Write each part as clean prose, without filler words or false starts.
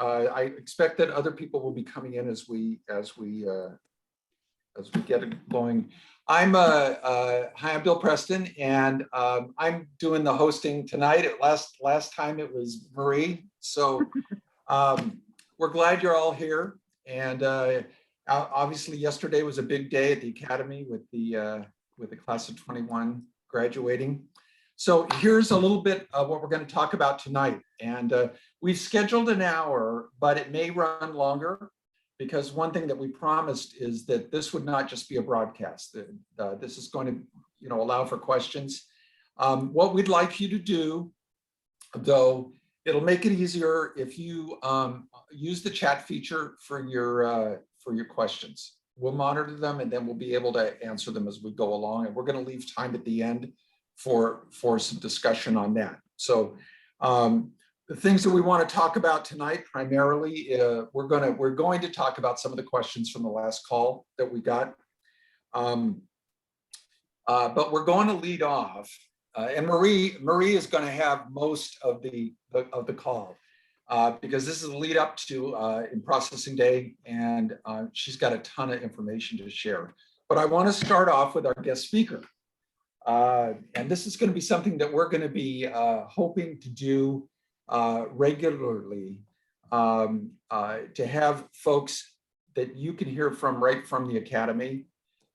I expect that other people will be coming in as we get it going. Hi, I'm Bill Preston, and I'm doing the hosting tonight. Last time it was Marie, so we're glad you're all here. And obviously, yesterday was a big day at the Academy with the class of 21 graduating. So here's a little bit of what we're going to talk about tonight. And we've scheduled an hour, but it may run longer, because one thing that we promised is that this would not just be a broadcast. This is going to, allow for questions. What we'd like you to do, though, it'll make it easier if you use the chat feature for your questions. We'll monitor them, and then we'll be able to answer them as we go along. And we're going to leave time at the end for some discussion on that. So the things that we want to talk about tonight, primarily, we're going to talk about some of the questions from the last call that we got. But we're going to lead off, and Marie is going to have most of the call, because this is a lead up to in processing day, and she's got a ton of information to share. But I want to start off with our guest speaker. And this is going to be something that we're going to be hoping to do regularly, to have folks that you can hear from right from the Academy,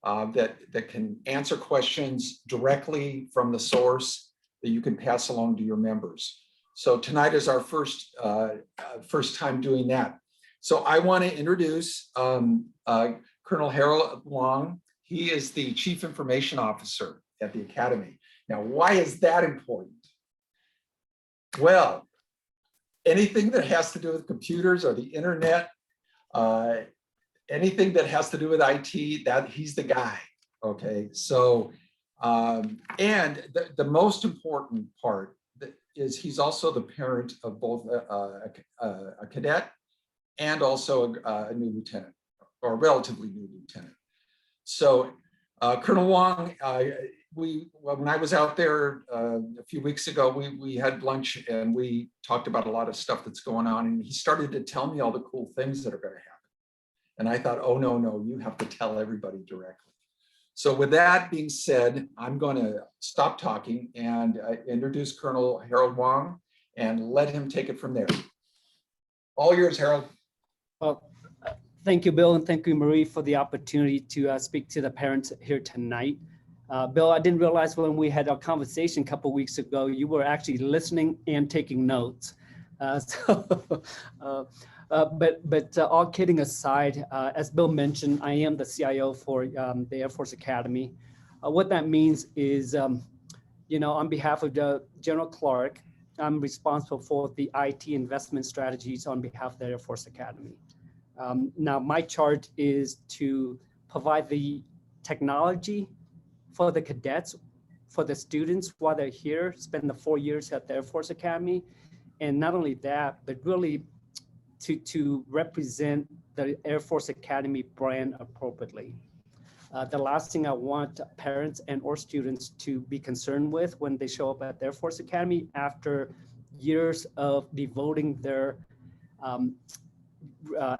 that can answer questions directly from the source that you can pass along to your members. So tonight is our first time doing that. So I want to introduce Colonel Harold Hoang. He is the Chief Information Officer at the Academy. Now, why is that important? Well, anything that has to do with computers or the internet, anything that has to do with IT, that he's the guy. Okay, so and the most important part is he's also the parent of both a cadet and also a new lieutenant, or a relatively new lieutenant. So Colonel Wong, when I was out there a few weeks ago, we had lunch and we talked about a lot of stuff that's going on, and he started to tell me all the cool things that are going to happen. And I thought, oh, no, you have to tell everybody directly. So with that being said, I'm going to stop talking and introduce Colonel Harold Hoang and let him take it from there. All yours, Harold. Well, thank you, Bill, and thank you, Marie, for the opportunity to speak to the parents here tonight. Bill, I didn't realize when we had our conversation a couple of weeks ago, you were actually listening and taking notes. But all kidding aside, as Bill mentioned, I am the CIO for the Air Force Academy. What that means is, on behalf of the General Clark, I'm responsible for the IT investment strategies on behalf of the Air Force Academy. Now, my charge is to provide the technology for the cadets, for the students while they're here, spend the 4 years at the Air Force Academy. And not only that, but really to represent the Air Force Academy brand appropriately. The last thing I want parents and or students to be concerned with when they show up at the Air Force Academy after years of devoting their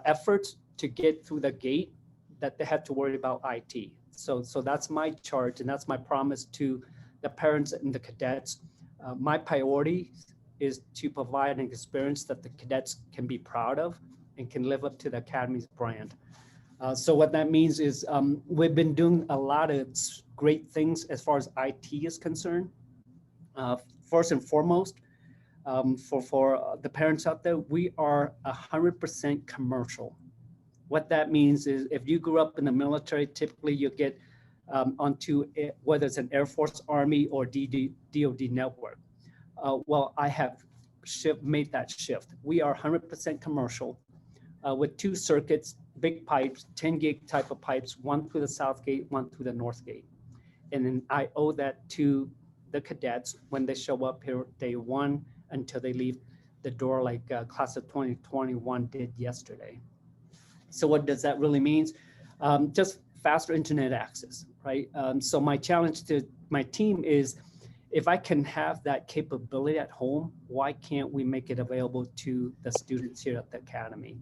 efforts to get through the gate, that they have to worry about IT. So that's my charge, and that's my promise to the parents and the cadets. My priority is to provide an experience that the cadets can be proud of and can live up to the Academy's brand. So what that means is we've been doing a lot of great things as far as IT is concerned. First and foremost, for the parents out there, we are 100% commercial. What that means is if you grew up in the military, typically you'll get onto whether it's an Air Force, Army, or DoD network. Well, I have made that shift. We are 100% commercial with 2 circuits, big pipes, 10 gig type of pipes, one through the south gate, one through the north gate. And then I owe that to the cadets when they show up here day 1 until they leave the door, like class of 2021 did yesterday. So what does that really mean? Just faster internet access, right? So my challenge to my team is if I can have that capability at home, why can't we make it available to the students here at the academy?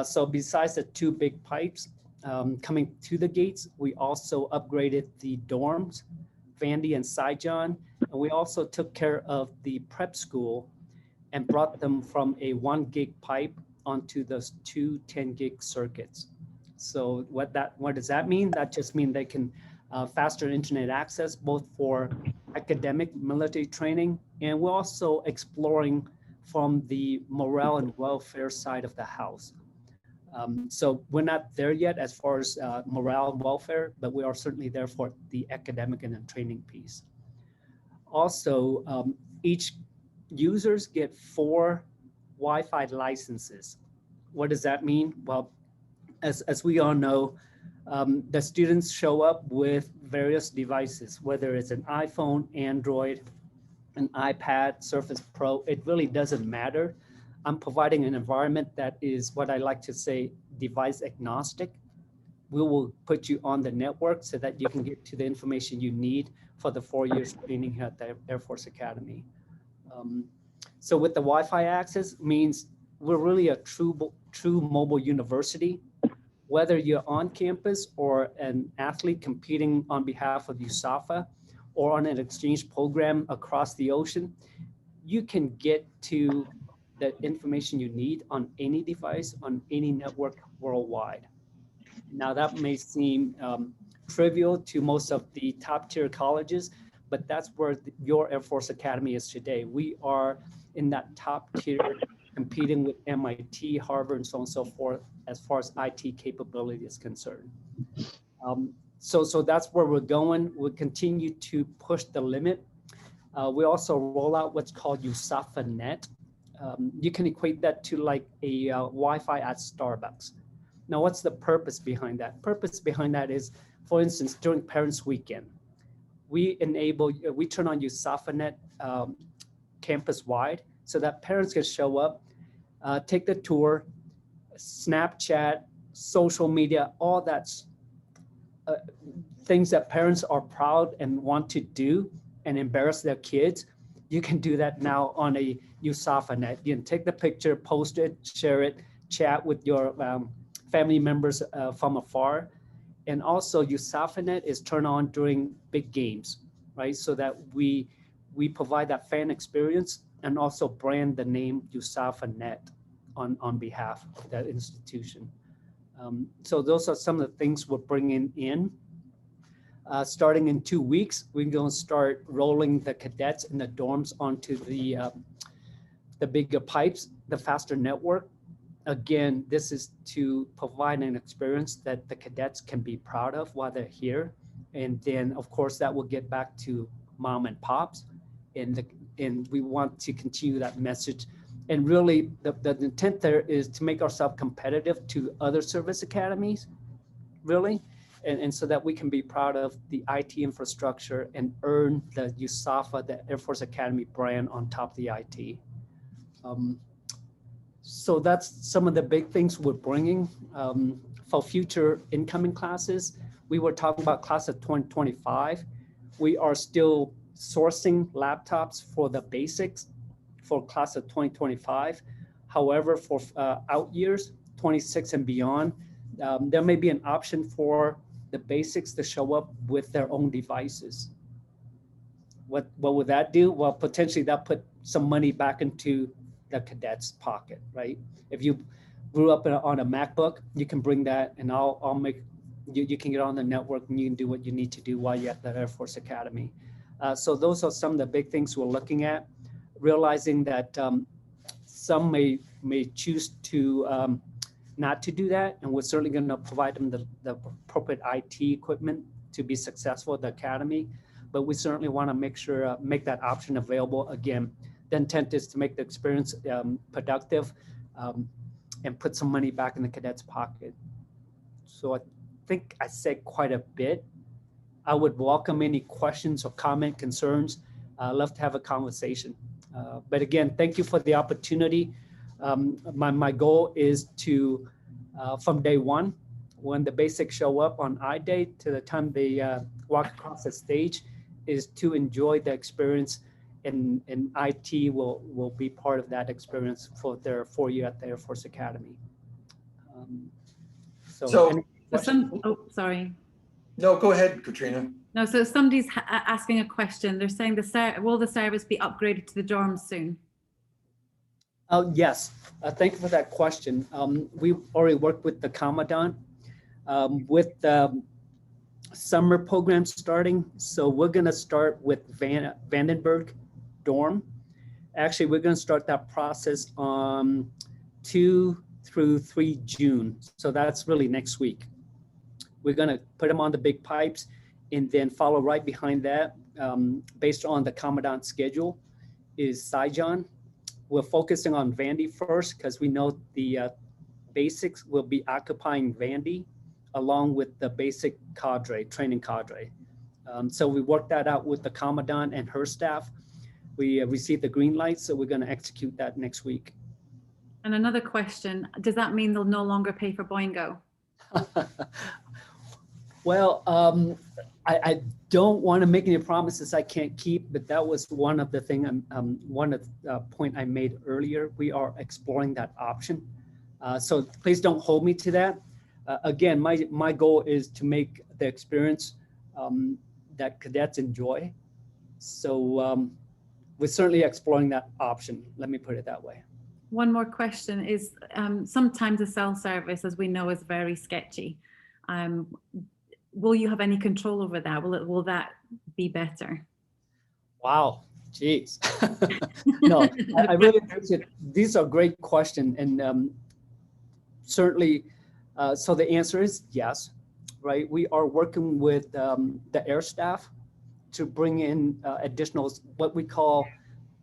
So besides the two big pipes coming to the gates, we also upgraded the dorms, Vandy and Cy John, and we also took care of the prep school and brought them from a 1 gig pipe onto those two 10 gig circuits. So what does that mean? That just means they can faster internet access, both for academic military training, and we're also exploring from the morale and welfare side of the house. So we're not there yet as far as morale and welfare, but we are certainly there for the academic and the training piece. Also, each users get 4 Wi-Fi licenses. What does that mean? Well, as we all know, the students show up with various devices, whether it's an iPhone, Android, an iPad, Surface Pro, it really doesn't matter. I'm providing an environment that is what I like to say, device agnostic. We will put you on the network so that you can get to the information you need for the 4 years training here at the Air Force Academy. So with the Wi-Fi access means we're really a true mobile university. Whether you're on campus or an athlete competing on behalf of USAFA or on an exchange program across the ocean, you can get to the information you need on any device, on any network worldwide. Now that may seem trivial to most of the top tier colleges, but that's where your Air Force Academy is today. We are in that top tier competing with MIT, Harvard, and so on and so forth, as far as IT capability is concerned. So that's where we're going. We'll continue to push the limit. We also roll out what's called USAFA Net. You can equate that to like a Wi-Fi at Starbucks. Now, what's the purpose behind that? Purpose behind that is, for instance, during Parents Weekend, we turn on USAFA Net campus-wide so that parents can show up, take the tour, Snapchat, social media, all that's things that parents are proud and want to do and embarrass their kids. You can do that now on a USAFA Net. You can take the picture, post it, share it, chat with your family members from afar. And also USAFA Net is turned on during big games, right? So that we provide that fan experience and also brand the name USAFA Net on behalf of that institution. So those are some of the things we're bringing in. Starting in 2 weeks, we're going to start rolling the cadets and the dorms onto the bigger pipes, the faster network. Again, this is to provide an experience that the cadets can be proud of while they're here. And then, of course, that will get back to mom and pops. And we want to continue that message. And really, the intent there is to make ourselves competitive to other service academies, really. And so that we can be proud of the IT infrastructure and earn the USAFA, the Air Force Academy brand on top of the IT. So that's some of the big things we're bringing for future incoming classes. We were talking about class of 2025. We are still sourcing laptops for the basics for class of 2025. However, for out years, 26 and beyond, there may be an option for the basics to show up with their own devices. What would that do? Well, potentially that put some money back into the cadet's pocket, right? If you grew up on a MacBook, you can bring that and I'll make, you can get on the network and you can do what you need to do while you're at the Air Force Academy. So those are some of the big things we're looking at, realizing that some may choose to not to do that, and we're certainly going to provide them the appropriate IT equipment to be successful at the academy. But we certainly want to make sure make that option available. Again, the intent is to make the experience productive and put some money back in the cadet's pocket. So I think I said quite a bit. I would welcome any questions or comment, concerns. I'd love to have a conversation. But again, thank you for the opportunity. My goal is to, from day one, when the basics show up on I-Day to the time they walk across the stage, is to enjoy the experience, and IT will be part of that experience for their 4 year at the Air Force Academy. So- any So questions? sorry. No, go ahead, Katrina. No, so somebody's asking a question. They're saying will the service be upgraded to the dorms soon? Oh, yes. Thank you for that question. We already worked with the Commandant with the summer program starting. So we're going to start with Vandenberg dorm. Actually, we're going to start that process on 2 through 3 June. So that's really next week. We're going to put them on the big pipes and then follow right behind that based on the Commandant schedule is Saigon. We're focusing on Vandy first because we know the basics will be occupying Vandy along with the basic cadre, training cadre. So we worked that out with the Commandant and her staff. We received the green light, so we're going to execute that next week. And another question, does that mean they'll no longer pay for Boingo? Well, I don't want to make any promises I can't keep, but that was one of the things, one of the point I made earlier. We are exploring that option. So please don't hold me to that. Again, my goal is to make the experience that cadets enjoy. So we're certainly exploring that option. Let me put it that way. One more question is, sometimes the cell service, as we know, is very sketchy. Will you have any control over that? Will that be better? Wow, geez. No, I really appreciate it. These are great questions, and certainly, so the answer is yes, right? We are working with the air staff to bring in additional, what we call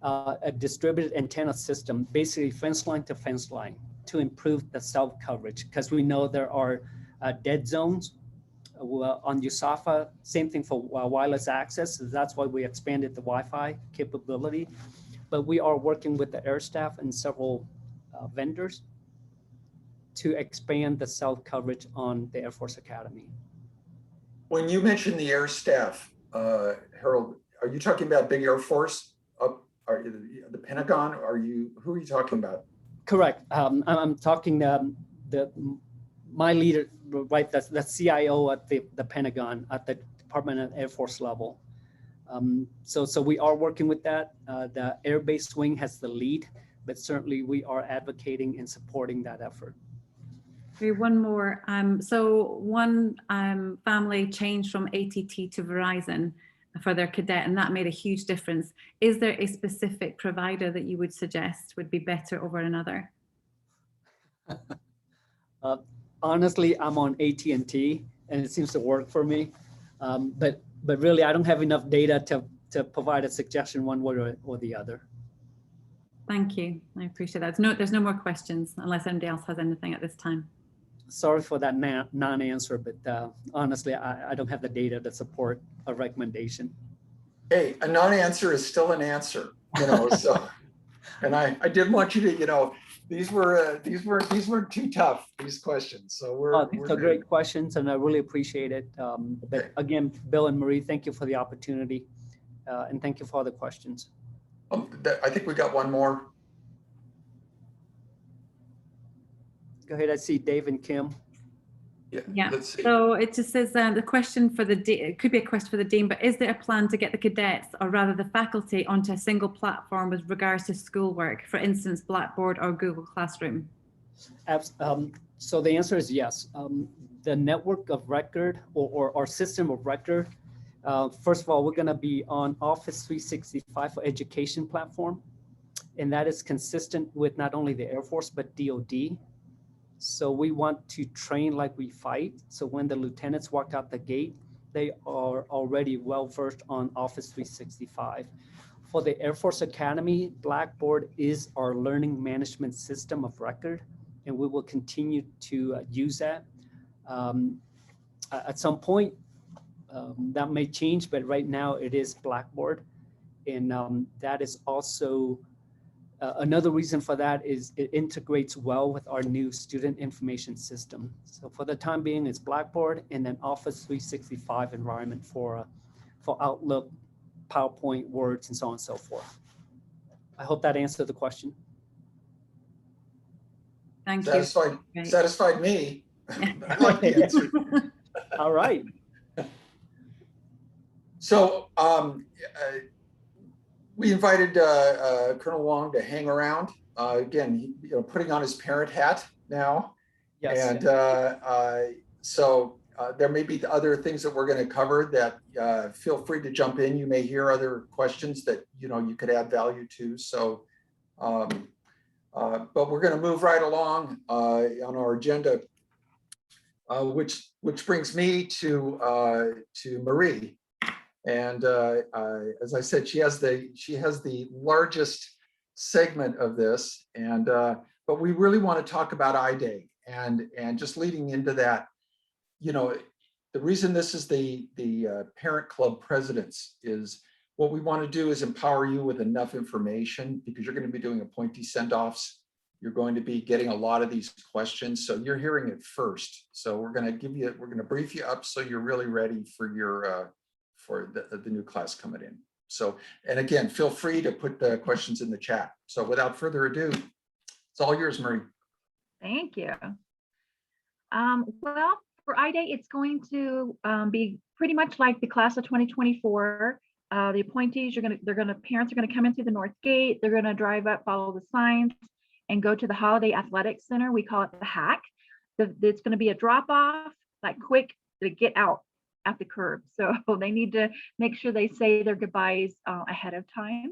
a distributed antenna system, basically fence line to fence line, to improve the cell coverage, because we know there are dead zones on USAFA, same thing for wireless access. So that's why we expanded the Wi-Fi capability. But we are working with the air staff and several vendors to expand the cell coverage on the Air Force Academy. When you mentioned the air staff, Harold, are you talking about big Air Force up, are you the Pentagon? Who are you talking about? Correct. I'm talking my leader, right? That's the CIO at the Pentagon, at the Department of Air Force level. So we are working with that. The Air Base Wing has the lead, but certainly we are advocating and supporting that effort. Okay, one more. So one family changed from ATT to Verizon for their cadet, and that made a huge difference. Is there a specific provider that you would suggest would be better over another? Honestly, I'm on AT&T, and it seems to work for me. But really, I don't have enough data to provide a suggestion one way or the other. Thank you. I appreciate that. There's no more questions unless anybody else has anything at this time. Sorry for that non-answer, but honestly, I don't have the data to support a recommendation. Hey, a non-answer is still an answer, so, and I did want you to, these weren't too tough, these questions. So these are great questions, and I really appreciate it. But again, Bill and Marie, thank you for the opportunity, and thank you for all the questions. I think we got one more. Go ahead. I see Dave and Kim. Yeah. Let's see. So it just says the question for the dean, it could be a question for the dean, but is there a plan to get the cadets, or rather the faculty, onto a single platform with regards to schoolwork, for instance, Blackboard or Google Classroom? So the answer is yes. The network of record or our system of record, first of all, we're going to be on Office 365 for Education platform, and that is consistent with not only the Air Force, but DoD. So we want to train like we fight. So when the lieutenants walk out the gate, they are already well-versed on Office 365. For the Air Force Academy, Blackboard is our learning management system of record, and we will continue to use that. At some point, that may change, but right now it is Blackboard. And that is also another reason for that is it integrates well with our new student information system. So for the time being, it's Blackboard, and then Office 365 environment for Outlook PowerPoint, words, and so on and so forth. I hope that answered the question. Thank you. Satisfied me. I like the answer. All right. So we invited Colonel Wong to hang around. Again, putting on his parent hat now. Yes. And so there may be other things that we're going to cover that feel free to jump in. You may hear other questions that you could add value to. So, but we're going to move right along on our agenda, which brings me to Marie. And as I said, she has the largest segment of this, and but we really want to talk about I-Day, and just leading into that, the reason this is the Parent Club Presidents is what we want to do is empower you with enough information, because you're going to be doing appointee send-offs. You're going to be getting a lot of these questions, so you're hearing it first. So we're going to brief you up so you're really ready for your for the new class coming in. So, and again, feel free to put the questions in the chat. So without further ado, it's all yours, Marie. Thank you. Well, for I-Day, it's going to be pretty much like the class of 2024. The appointees, parents are gonna come in through the north gate. They're gonna drive up, follow the signs, and go to the Holiday Athletic Center. We call it the hack. It's gonna be a drop off, like quick to get out at the curb. So they need to make sure they say their goodbyes ahead of time.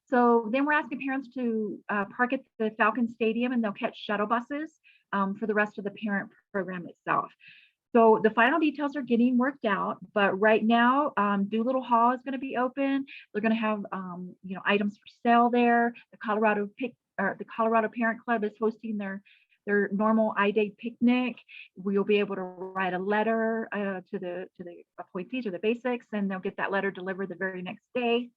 So then we're asking parents to park at the Falcon Stadium, and they'll catch shuttle buses for the rest of the parent program itself. So the final details are getting worked out, but right now Doolittle Hall is going to be open. They're going to have items for sale there. The Colorado Parent Club is hosting their normal I-Day picnic. We'll be able to write a letter to the appointees or the basics, and they'll get that letter delivered the very next day.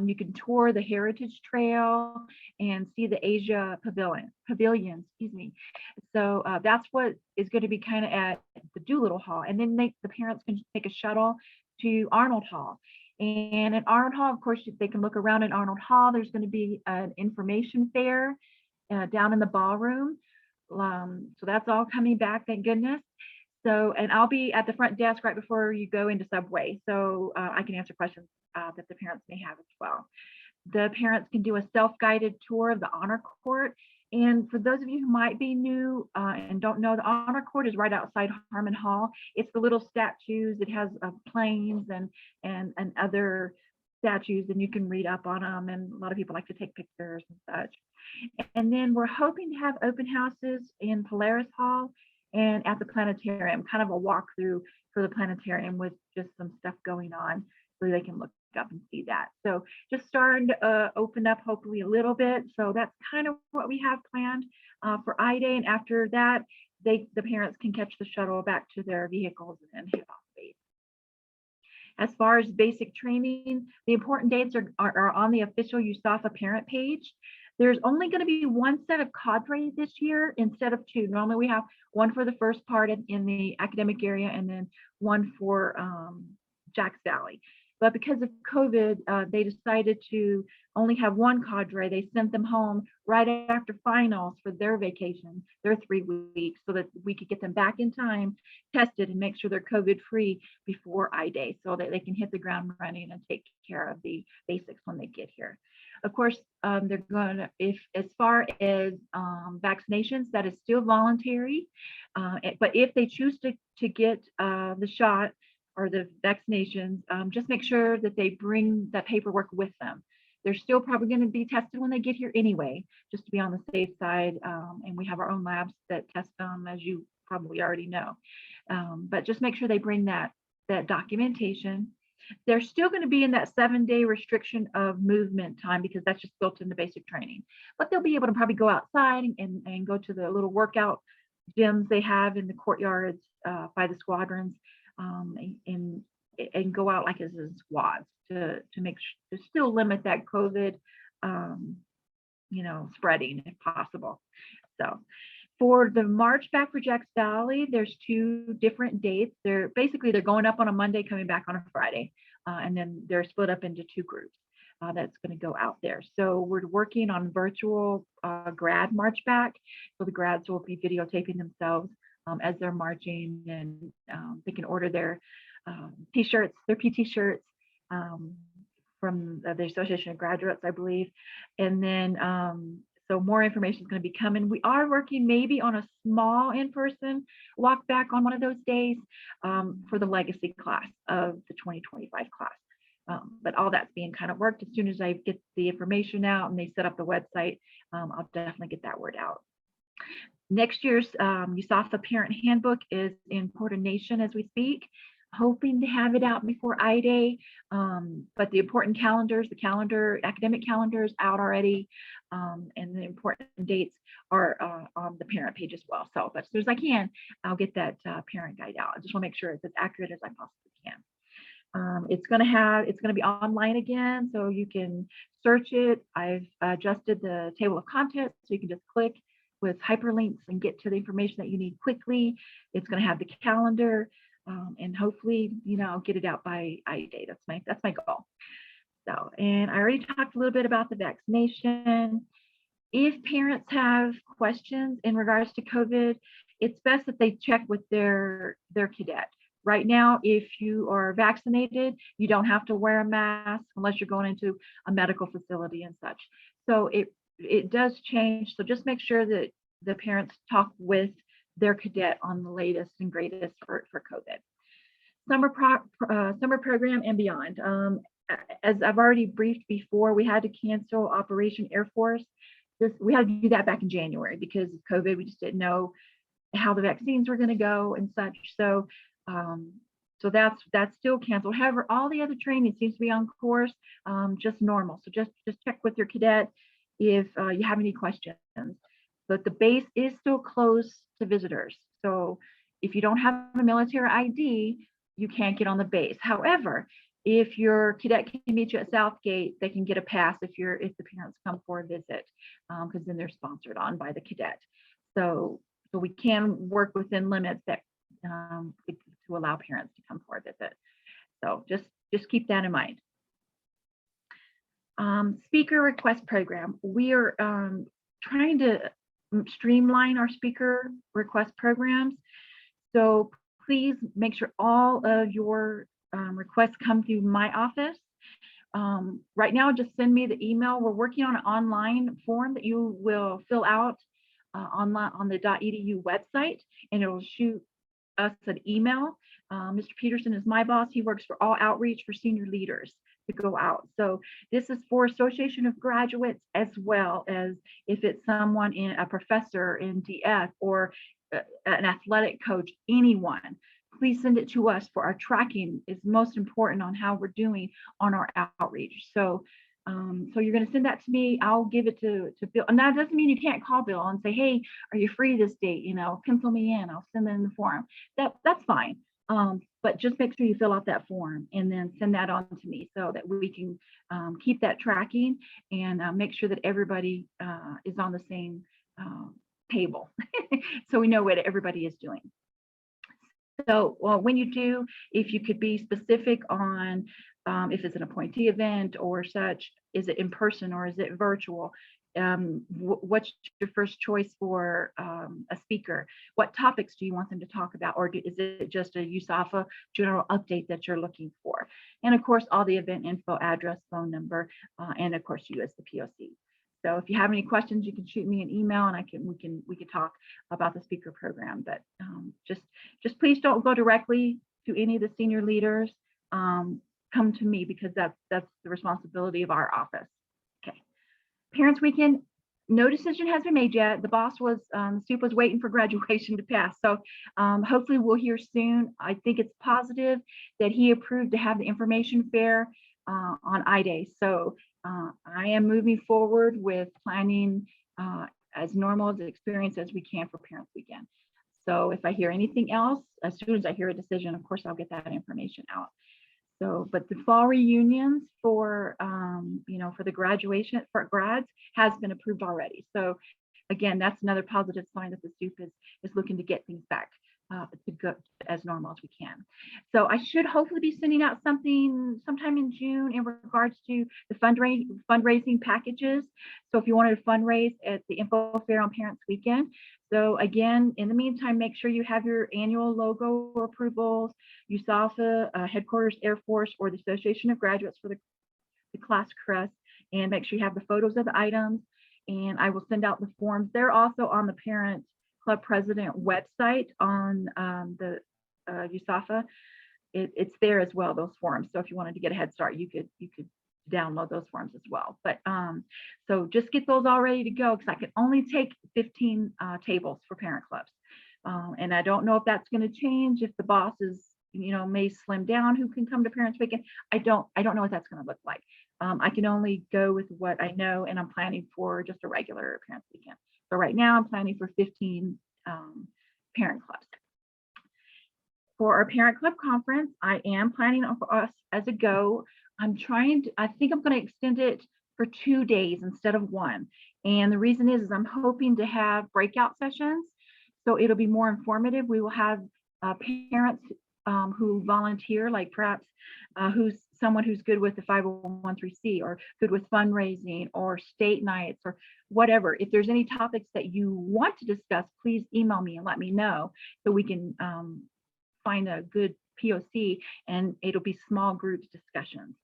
You can tour the Heritage Trail and see the Asia Pavilion, excuse me. So that's what is going to be kind of at the Doolittle Hall. And then the parents can take a shuttle to Arnold Hall. And at Arnold Hall, of course, they can look around at Arnold Hall. There's going to be an information fair down in the ballroom. So that's all coming back, thank goodness. So, and I'll be at the front desk right before you go into Subway. So I can answer questions that the parents may have as well. The parents can do a self-guided tour of the Honor Court. And for those of you who might be new and don't know, the Honor Court is right outside Harmon Hall. It's the little statues. It has planes and other statues, and you can read up on them. And a lot of people like to take pictures and such. And then we're hoping to have open houses in Polaris Hall and at the planetarium, kind of a walkthrough for the planetarium with just some stuff going on so they can look up and see that. So just starting to open up hopefully a little bit. So that's kind of what we have planned for I-Day. And after that, the parents can catch the shuttle back to their vehicles and head off base. As far as basic training, the important dates are on the official USAFA parent page. There's only going to be one set of cadre this year instead of two. Normally we have one for the first part in the academic area and then one for Jack's Valley. But because of COVID, they decided to only have one cadre. They sent them home right after finals for their vacation, their 3 weeks, so that we could get them back in time, tested, and make sure they're COVID-free before I-Day so that they can hit the ground running and take care of the basics when they get here. Of course, they're going to, as far as vaccinations, that is still voluntary. But if they choose to get the shot or the vaccinations, just make sure that they bring that paperwork with them. They're still probably going to be tested when they get here anyway, just to be on the safe side. And we have our own labs that test them, as you probably already know. But just make sure they bring that documentation. They're still going to be in that 7-day restriction of movement time because that's just built into basic training. But they'll be able to probably go outside and go to the little workout gyms they have in the courtyards by the squadrons and go out like as in squads to still limit that COVID, spreading if possible. So for the march back for Jack's Valley, there's 2 different dates. They're going up on a Monday, coming back on a Friday. and then they're split up into 2 groups that's going to go out there. So we're working on virtual grad march back. So the grads will be videotaping themselves as they're marching, and they can order their t-shirts, their PT shirts from the Association of Graduates, I believe. And then so more information is going to be coming. We are working maybe on a small in-person walk back on one of those days for the legacy class of the 2025 class. But all that's being kind of worked. As soon as I get the information out and they set up the website, I'll definitely get that word out. Next year's USAFA Parent Handbook is in coordination as we speak, hoping to have it out before I-Day, but the important calendars, academic calendars out already, and the important dates are on the parent page as well. So, but as soon as I can, I'll get that parent guide out. I just want to make sure it's as accurate as I possibly can. It's going to be online again, so you can search it. I've adjusted the table of contents, so you can just click with hyperlinks and get to the information that you need quickly. It's going to have the calendar, and hopefully, I'll get it out by I-Day. That's my goal. So, and I already talked a little bit about the vaccination. If parents have questions in regards to COVID, it's best that they check with their cadet. Right now, if you are vaccinated, you don't have to wear a mask unless you're going into a medical facility and such. So it does change. So just make sure that the parents talk with their cadet on the latest and greatest for COVID. Summer program and beyond. As I've already briefed before, we had to cancel Operation Air Force. We had to do that back in January because of COVID. We just didn't know how the vaccines were going to go and such. So that's still canceled. However, all the other training seems to be on course, just normal. So just check with your cadet if you have any questions. But the base is still closed to visitors. So if you don't have a military ID, you can't get on the base. However, if your cadet can meet you at Southgate, they can get a pass if the parents come for a visit, because then they're sponsored on by the cadet. So we can work within limits that to allow parents to come for a visit. So just keep that in mind. Speaker request program. We are trying to streamline our speaker request programs. So please make sure all of your requests come through my office. Right now, just send me the email. We're working on an online form that you will fill out online on the .edu website, and it'll shoot us an email. Mr. Peterson is my boss. He works for all outreach for senior leaders to go out. So this is for Association of Graduates, as well as if it's someone a professor in DF or an athletic coach, anyone. Please send it to us for our tracking is most important on how we're doing on our outreach. So you're going to send that to me. I'll give it to Bill. And that doesn't mean you can't call Bill and say, hey, are you free this date? Pencil me in. I'll send it in the form. That's fine. But just make sure you fill out that form and then send that on to me so that we can keep that tracking and make sure that everybody is on the same table. So we know what everybody is doing. So when you do, if you could be specific on if it's an appointee event or such, is it in person or is it virtual? What's your first choice for a speaker? What topics do you want them to talk about? Or is it just a USAFA general update that you're looking for? And of course, all the event info, address, phone number, and of course, you as the POC. So if you have any questions, you can shoot me an email and we can talk about the speaker program. But just please don't go directly to any of the senior leaders. Come to me because that's the responsibility of our office. Okay. Parents Weekend, no decision has been made yet. The boss was, Soup was waiting for graduation to pass. So hopefully we'll hear soon. I think it's positive that he approved to have the information fair on I-Day. So I am moving forward with planning as normal of the experience as we can for Parents Weekend. So if I hear anything else, as soon as I hear a decision, of course, I'll get that information out. So, but the fall reunions for, for the graduation for grads has been approved already. So again, that's another positive sign that the SOUP is looking to get things back to go as normal as we can. So I should hopefully be sending out something sometime in June in regards to the fundraising packages. So if you wanted to fundraise at the Info Fair on Parents Weekend. So again, in the meantime, make sure you have your annual logo approvals, USAFA, Headquarters Air Force, or the Association of Graduates for the class crest, and make sure you have the photos of the items. And I will send out the forms. They're also on the Parent Club President website on the USAFA. It's there as well, those forms. So if you wanted to get a head start, you could download those forms as well. But so just get those all ready to go, because I can only take 15 tables for parent clubs. And I don't know if that's going to change, if the bosses, may slim down who can come to Parents Weekend. I don't know what that's going to look like. I can only go with what I know, and I'm planning for just a regular Parents Weekend. So right now I'm planning for 15 parent clubs. For our parent club conference, I am planning for us as a go. I think I'm going to extend it for 2 days instead of 1. And the reason is I'm hoping to have breakout sessions. So it'll be more informative. We will have parents who volunteer, like perhaps someone who's good with the 501(c) or good with fundraising or state nights or whatever. If there's any topics that you want to discuss, please email me and let me know so we can find a good POC, and it'll be small groups discussions.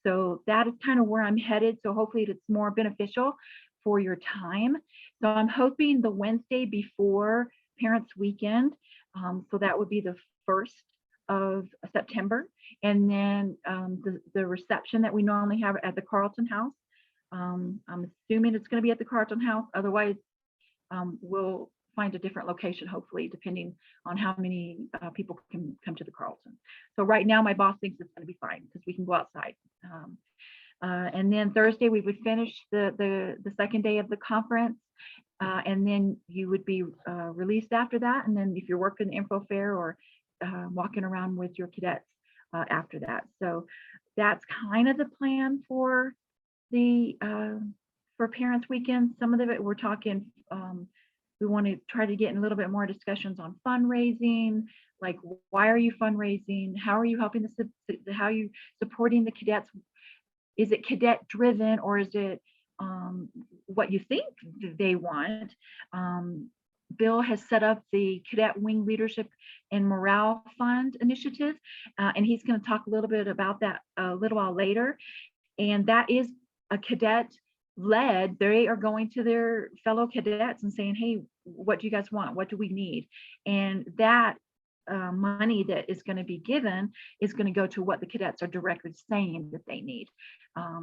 So that is kind of where I'm headed. So hopefully it's more beneficial for your time. So I'm hoping the Wednesday before Parents Weekend. So that would be the 1st of September. And then the reception that we normally have at the Carlton House. I'm assuming it's going to be at the Carlton House. Otherwise, we'll find a different location, hopefully, depending on how many people can come to the Carlton. So right now, my boss thinks it's going to be fine because we can go outside. And then Thursday, we would finish the second day of the conference. And then you would be released after that. And then if you're working the info fair or walking around with your cadets after that. So that's kind of the plan for the for Parents Weekend. Some of it we're talking, we want to try to get in a little bit more discussions on fundraising, like why are you fundraising? How are you helping how are you supporting the cadets? Is it cadet driven, or is it what you think they want? Bill has set up the Cadet Wing Leadership and Morale Fund initiative, and he's going to talk a little bit about that a little while later. And that is a cadet led. They are going to their fellow cadets and saying, hey, what do you guys want? What do we need? And that money that is going to be given is going to go to what the cadets are directly saying that they need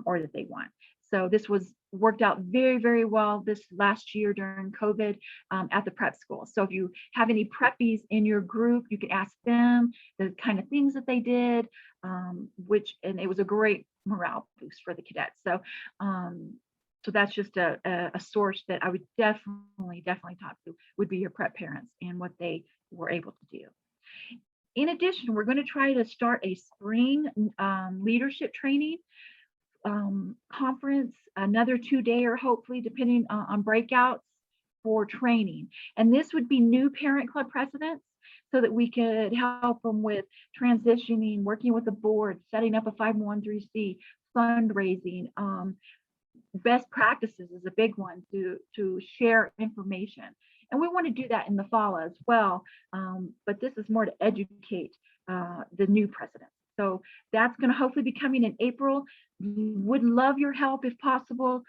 or that they want. So this was worked out very, very well this last year during COVID at the prep school. So if you have any preppies in your group, you can ask them the kind of things that they did, and it was a great morale boost for the cadets. So so that's just a source that I would definitely talk to, would be your prep parents and what they were able to do. In addition, we're going to try to start a spring leadership training conference, another 2-day-er, hopefully, depending on breakouts for training. And this would be new parent club presidents, so that we could help them with transitioning, working with the board, setting up a 501(c), fundraising. Best practices is a big one to share information. And we want to do that in the fall as well. But this is more to educate the new president. So that's going to hopefully be coming in April. Would love your help if possible.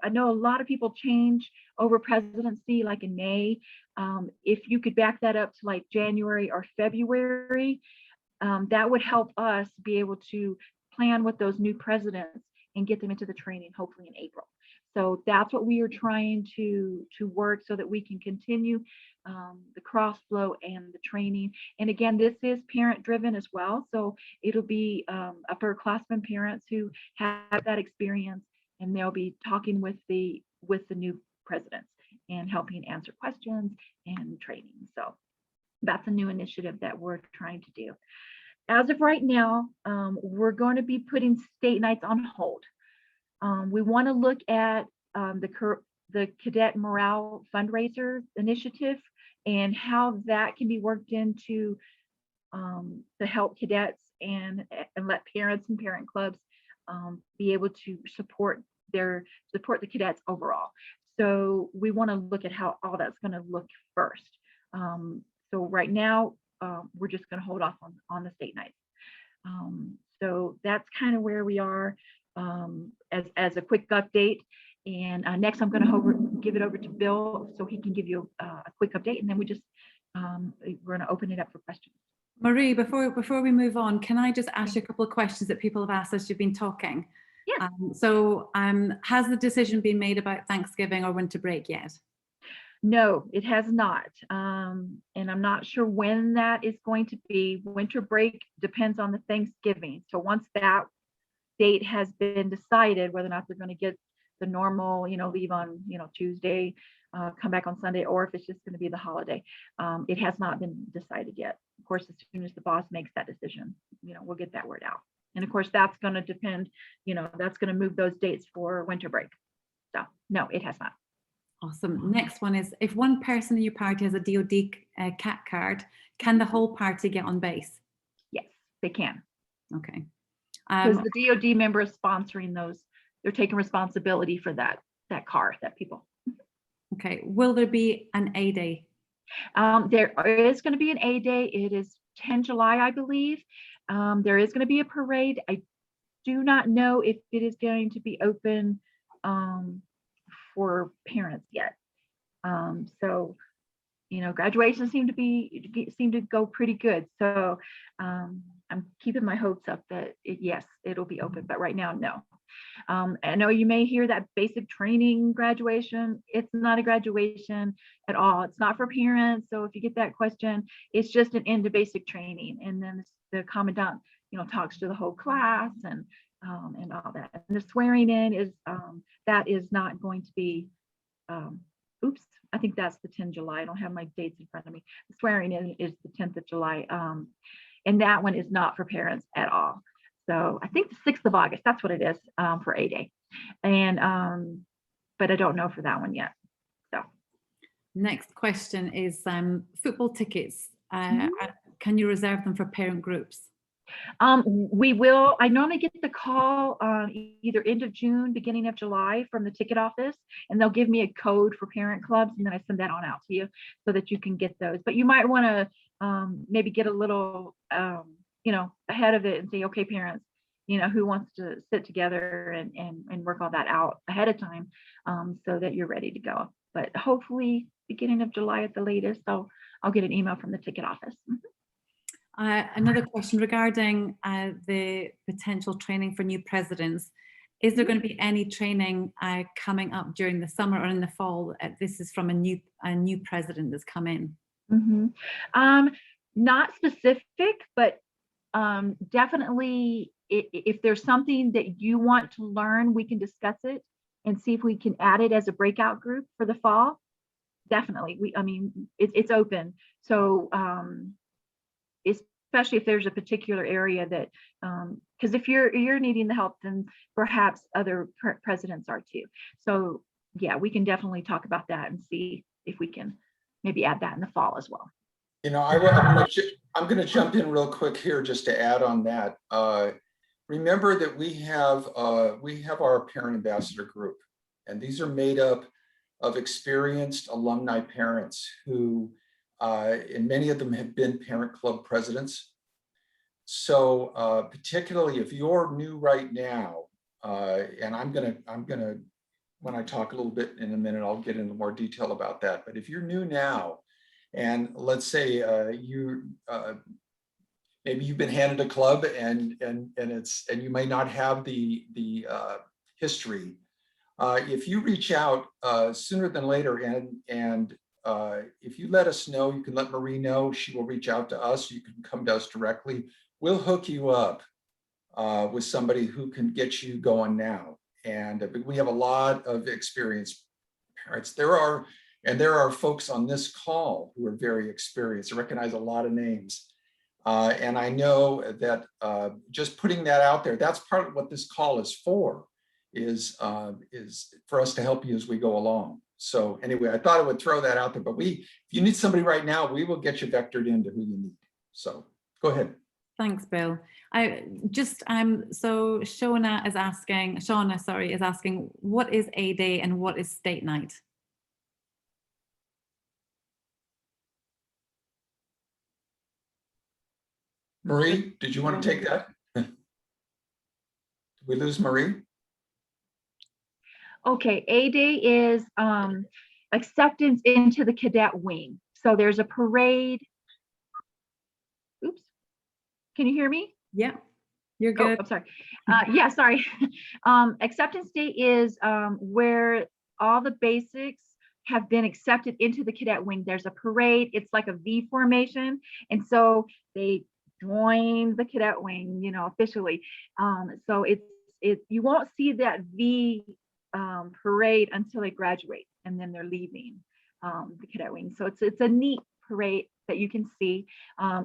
I know a lot of people change over presidency like in May. If you could back that up to like January or February, that would help us be able to plan with those new presidents and get them into the training hopefully in April. So that's what we are trying to work so that we can continue the cross flow and the training. And again, this is parent driven as well. So it'll be upperclassmen parents who have that experience, and they'll be talking with the new presidents and helping answer questions and training. So that's a new initiative that we're trying to do. As of right now, we're going to be putting state nights on hold. We want to look at the cadet morale fundraiser initiative and how that can be worked into to help cadets and let parents and parent clubs be able to support the cadets overall. So we want to look at how all that's going to look first. So right now, we're just going to hold off on the state nights. So that's kind of where we are as a quick update. And next, I'm going to give it over to Bill so he can give you a quick update, and then we're going to open it up for questions. Marie, before we move on, can I just ask you a couple of questions that people have asked as you've been talking? Yeah. Has the decision been made about Thanksgiving or winter break yet? No, it has not. And I'm not sure when that is going to be. Winter break depends on the Thanksgiving. So once that date has been decided, whether or not they're going to get the normal, leave on, Tuesday, come back on Sunday, or if it's just going to be the holiday, it has not been decided yet. Of course, as soon as the boss makes that decision, we'll get that word out. And of course, that's going to depend, that's going to move those dates for winter break. So no, it has not. Awesome. Next one is, if one person in your party has a DoD CAT card, can the whole party get on base? Yes, they can. Okay. Because the DoD member is sponsoring those. They're taking responsibility for that car, that people. Okay. Will there be an A day? There is going to be an A day. It is 10 July, I believe. There is going to be a parade. I do not know if it is going to be open for parents yet. So, graduations seem to go pretty good. So I'm keeping my hopes up that yes, it'll be open, but right now, no. I know you may hear that basic training graduation. It's not a graduation at all. It's not for parents. So if you get that question, it's just an end to basic training. And then the commandant, talks to the whole class and all that. And the swearing in is, that is not going to be, oops, I think that's the 10th of July. I don't have my dates in front of me. The swearing in is the 10th of July. And that one is not for parents at all. So I think the 6th of August, that's what it is for A Day. And, but I don't know for that one yet. So. Next question is football tickets. Can you reserve them for parent groups? We will. I normally get the call either end of June, beginning of July from the ticket office, and they'll give me a code for parent clubs, and then I send that on out to you so that you can get those. But you might want to maybe get a little, ahead of it and say, okay, parents, who wants to sit together and work all that out ahead of time so that you're ready to go. But hopefully beginning of July at the latest, I'll get an email from the ticket office. Another question regarding the potential training for new presidents. Is there going to be any training coming up during the summer or in the fall? This is from a new president that's come in. Not specific, but definitely if there's something that you want to learn, we can discuss it and see if we can add it as a breakout group for the fall. Definitely. It's open. So especially if there's a particular area that, because if you're needing the help, then perhaps other presidents are too. So yeah, we can definitely talk about that and see if we can maybe add that in the fall as well. I'm going to jump in real quick here just to add on that. Remember that we have our parent ambassador group, and these are made up of experienced alumni parents who, and many of them have been parent club presidents. So particularly if you're new right now, and I'm gonna, when I talk a little bit in a minute, I'll get into more detail about that. But if you're new now, and let's say maybe you've been handed a club and you may not have the history. If you reach out sooner than later, and if you let us know, you can let Marie know. She will reach out to us. You can come to us directly. We'll hook you up with somebody who can get you going now. And we have a lot of experienced parents. There are folks on this call who are very experienced. I recognize a lot of names. And I know that just putting that out there, that's part of what this call is for, is for us to help you as we go along. So anyway, I thought I would throw that out there, but if you need somebody right now, we will get you vectored into who you need. So go ahead. Thanks, Bill. So Shauna is asking, what is A Day and what is State Night? Marie, did you want to take that? Did we lose Marie? Okay, A Day is acceptance into the cadet wing. So there's a parade. Oops, can you hear me? Yeah, you're Oh, good. I'm sorry. Yeah, sorry. Acceptance Day is where all the basics have been accepted into the cadet wing. There's a parade. It's like a V formation. And so they join the cadet wing, you know, officially. So you won't see that V parade until they graduate, and then they're leaving the cadet wing. So it's a neat parade that you can see.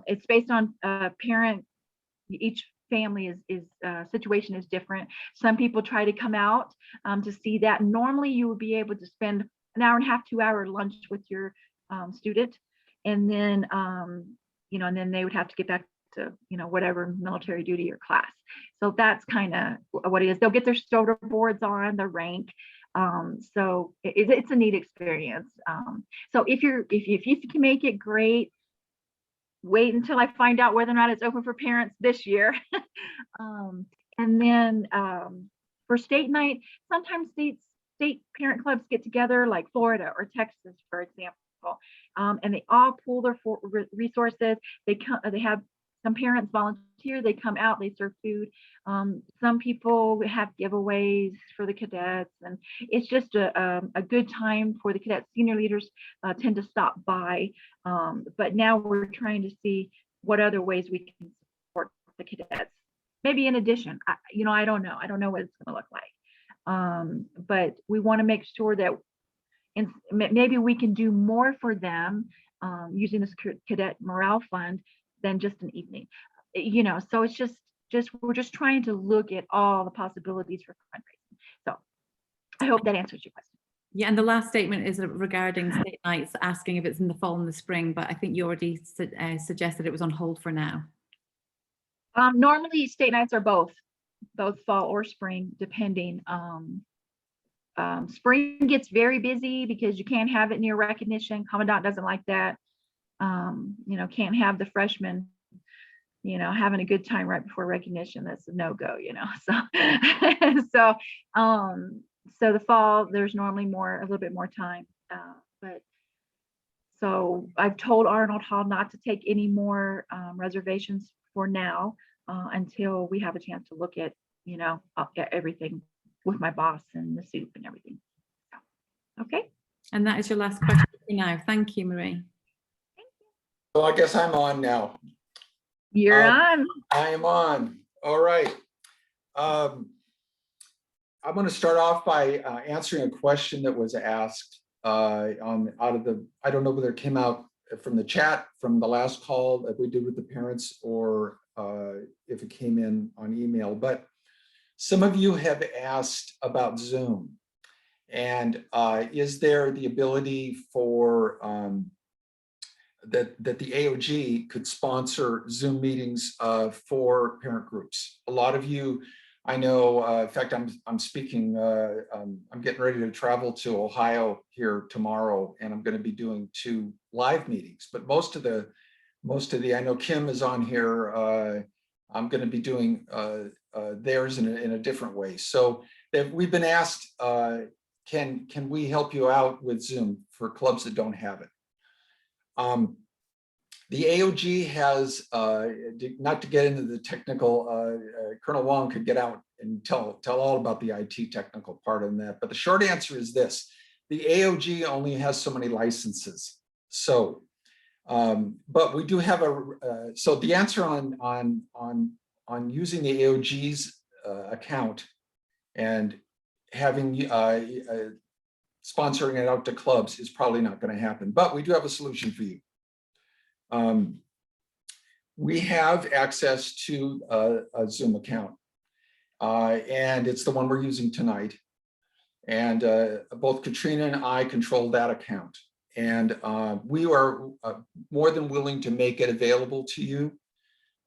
It's based on parent. Each family situation is different. Some people try to come out to see that. Normally you would be able to spend an hour and a half, 2 hour lunch with your student, and then you know, and then they would have to get back to, you know, whatever military duty or class. So that's kind of what it is. They'll get their soda boards on, the rank. So it's a neat experience. So if you can make it, great. Wait until I find out whether or not it's open for parents this year. And then for state night, sometimes state parent clubs get together, like Florida or Texas, for example, and they all pool their resources. They have some parents volunteer, they come out, they serve food. Some people have giveaways for the cadets, and it's just a good time for the cadets. Senior leaders tend to stop by, but now we're trying to see what other ways we can support the cadets. Maybe in addition, I don't know what it's going to look like, but we want to make sure that maybe we can do more for them using this cadet morale fund than just an evening, you know. So it's just we're just trying to look at all the possibilities for fundraising. So I hope that answers your question. Yeah, and the last statement is regarding state nights, asking if it's in the fall and the spring, but I think you already suggested it was on hold for now. Normally state nights are both fall or spring, depending. Spring gets very busy because you can't have it near recognition. Commandant doesn't like that. You know, can't have the freshmen, you know, having a good time right before recognition. That's a no-go, you know. So the fall, there's normally a little bit more time. But so I've told Arnold Hall not to take any more reservations for now until we have a chance to look at, you know, everything with my boss and the soup and everything. So, okay. And that is your last question for now. Thank you, Marie. So I guess I'm on now. You're on. I am on. All right. I'm going to start off by answering a question that was asked I don't know whether it came out from the chat from the last call that we did with the parents, or if it came in on email, but some of you have asked about Zoom, and is there the ability for that the AOG could sponsor Zoom meetings for parent groups. A lot of you, I know, in fact, I'm speaking, I'm getting ready to travel to Ohio here tomorrow, and I'm going to be doing 2 live meetings, but most of the, I know Kim is on here, I'm going to be doing theirs in a different way. So we've been asked, can we help you out with Zoom for clubs that don't have it? The AOG has, not to get into the technical, Colonel Wong could get out and tell all about the IT technical part of that, but the short answer is this: the AOG only has so many licenses. So, but we do have so the answer on using the AOG's account and having sponsoring it out to clubs is probably not going to happen, but we do have a solution for you. We have access to a Zoom account, and it's the one we're using tonight. And both Katrina and I control that account. And we are more than willing to make it available to you.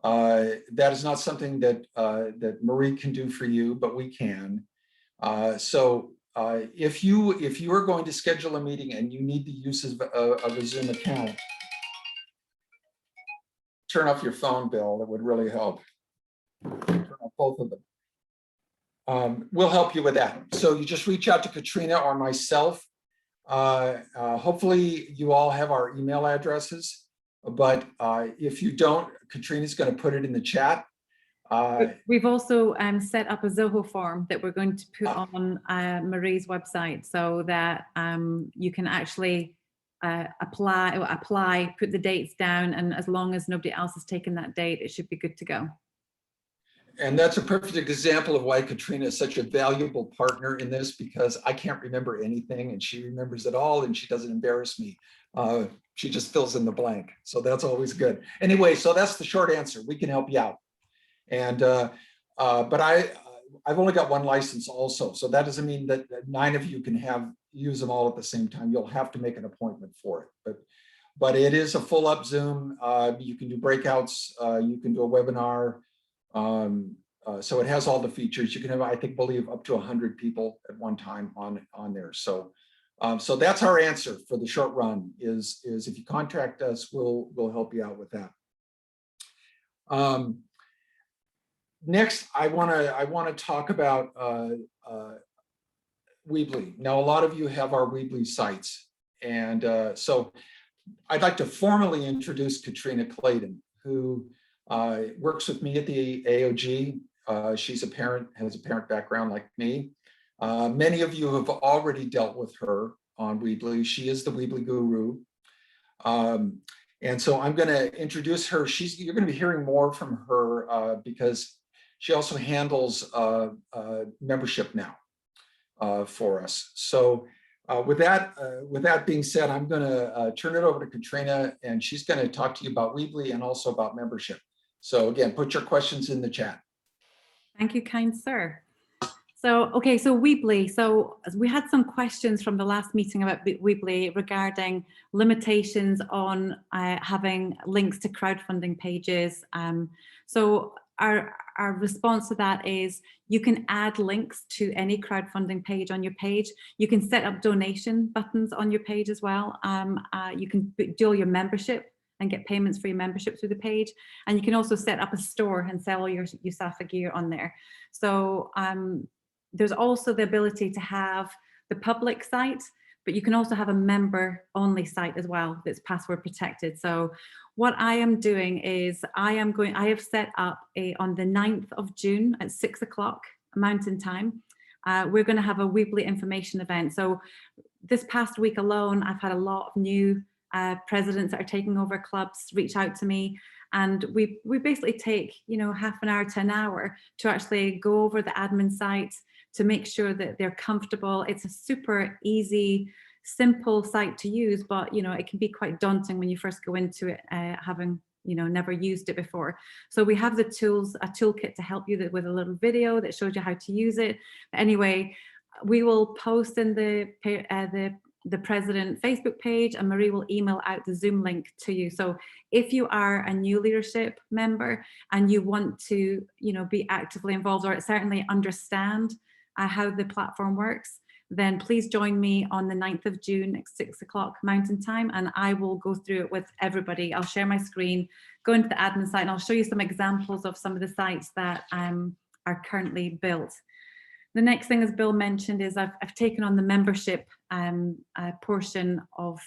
That is not something that that Marie can do for you, but we can. So if you are going to schedule a meeting and you need the use of a Zoom account, turn off your phone, Bill. That would really help. Turn off both of them. We'll help you with that. So you just reach out to Katrina or myself. Hopefully you all have our email addresses, but if you don't, Katrina's going to put it in the chat. We've also set up a Zoho form that we're going to put on Marie's website, so that you can actually apply, put the dates down, and as long as nobody else has taken that date, it should be good to go. And that's a perfect example of why Katrina is such a valuable partner in this, because I can't remember anything and she remembers it all, and she doesn't embarrass me. She just fills in the blank. So that's always good. Anyway, so that's the short answer. We can help you out. And but I've only got one license also. So that doesn't mean that 9 of you can use them all at the same time. You'll have to make an appointment for it. But it is a full up Zoom. You can do breakouts. You can do a webinar. So it has all the features. You can have, I believe, up to 100 people at one time on there. So so that's our answer for the short run is if you contact us, we'll help you out with that. Next, I want to talk about Weebly. Now, a lot of you have our Weebly sites, and so I'd like to formally introduce Katrina Clayton, who works with me at the AOG. She's a parent, has a parent background like me. Many of you have already dealt with her on Weebly. She is the Weebly guru. And so I'm going to introduce her. You're going to be hearing more from her because she also handles membership now for us. So with that being said, I'm going to turn it over to Katrina, and she's going to talk to you about Weebly and also about membership. So again, put your questions in the chat. Thank you, kind sir. So, okay, so Weebly. So we had some questions from the last meeting about Weebly regarding limitations on having links to crowdfunding pages. So our response to that is you can add links to any crowdfunding page on your page. You can set up donation buttons on your page as well. You can do all your membership and get payments for your membership through the page. And you can also set up a store and sell all your USAFA gear on there. So there's also the ability to have the public site, but you can also have a member only site as well that's password protected. So what I am doing is I have set up on the 9th of June at 6 o'clock Mountain Time. We're going to have a Weebly information event. So this past week alone, I've had a lot of new presidents that are taking over clubs reach out to me, and we basically take, you know, half an hour to an hour to actually go over the admin site to make sure that they're comfortable. It's a super easy, simple site to use, but you know, it can be quite daunting when you first go into it, having, you know, never used it before. So we have the tools, a toolkit to help you with a little video that shows you how to use it. But anyway, we will post in the president Facebook page, and Marie will email out the Zoom link to you. So if you are a new leadership member and you want to, you know, be actively involved or certainly understand how the platform works, then please join me on the 9th of June at 6 o'clock Mountain Time, and I will go through it with everybody. I'll share my screen, go into the admin site, and I'll show you some examples of some of the sites that are currently built. The next thing, as Bill mentioned, is I've taken on the membership portion of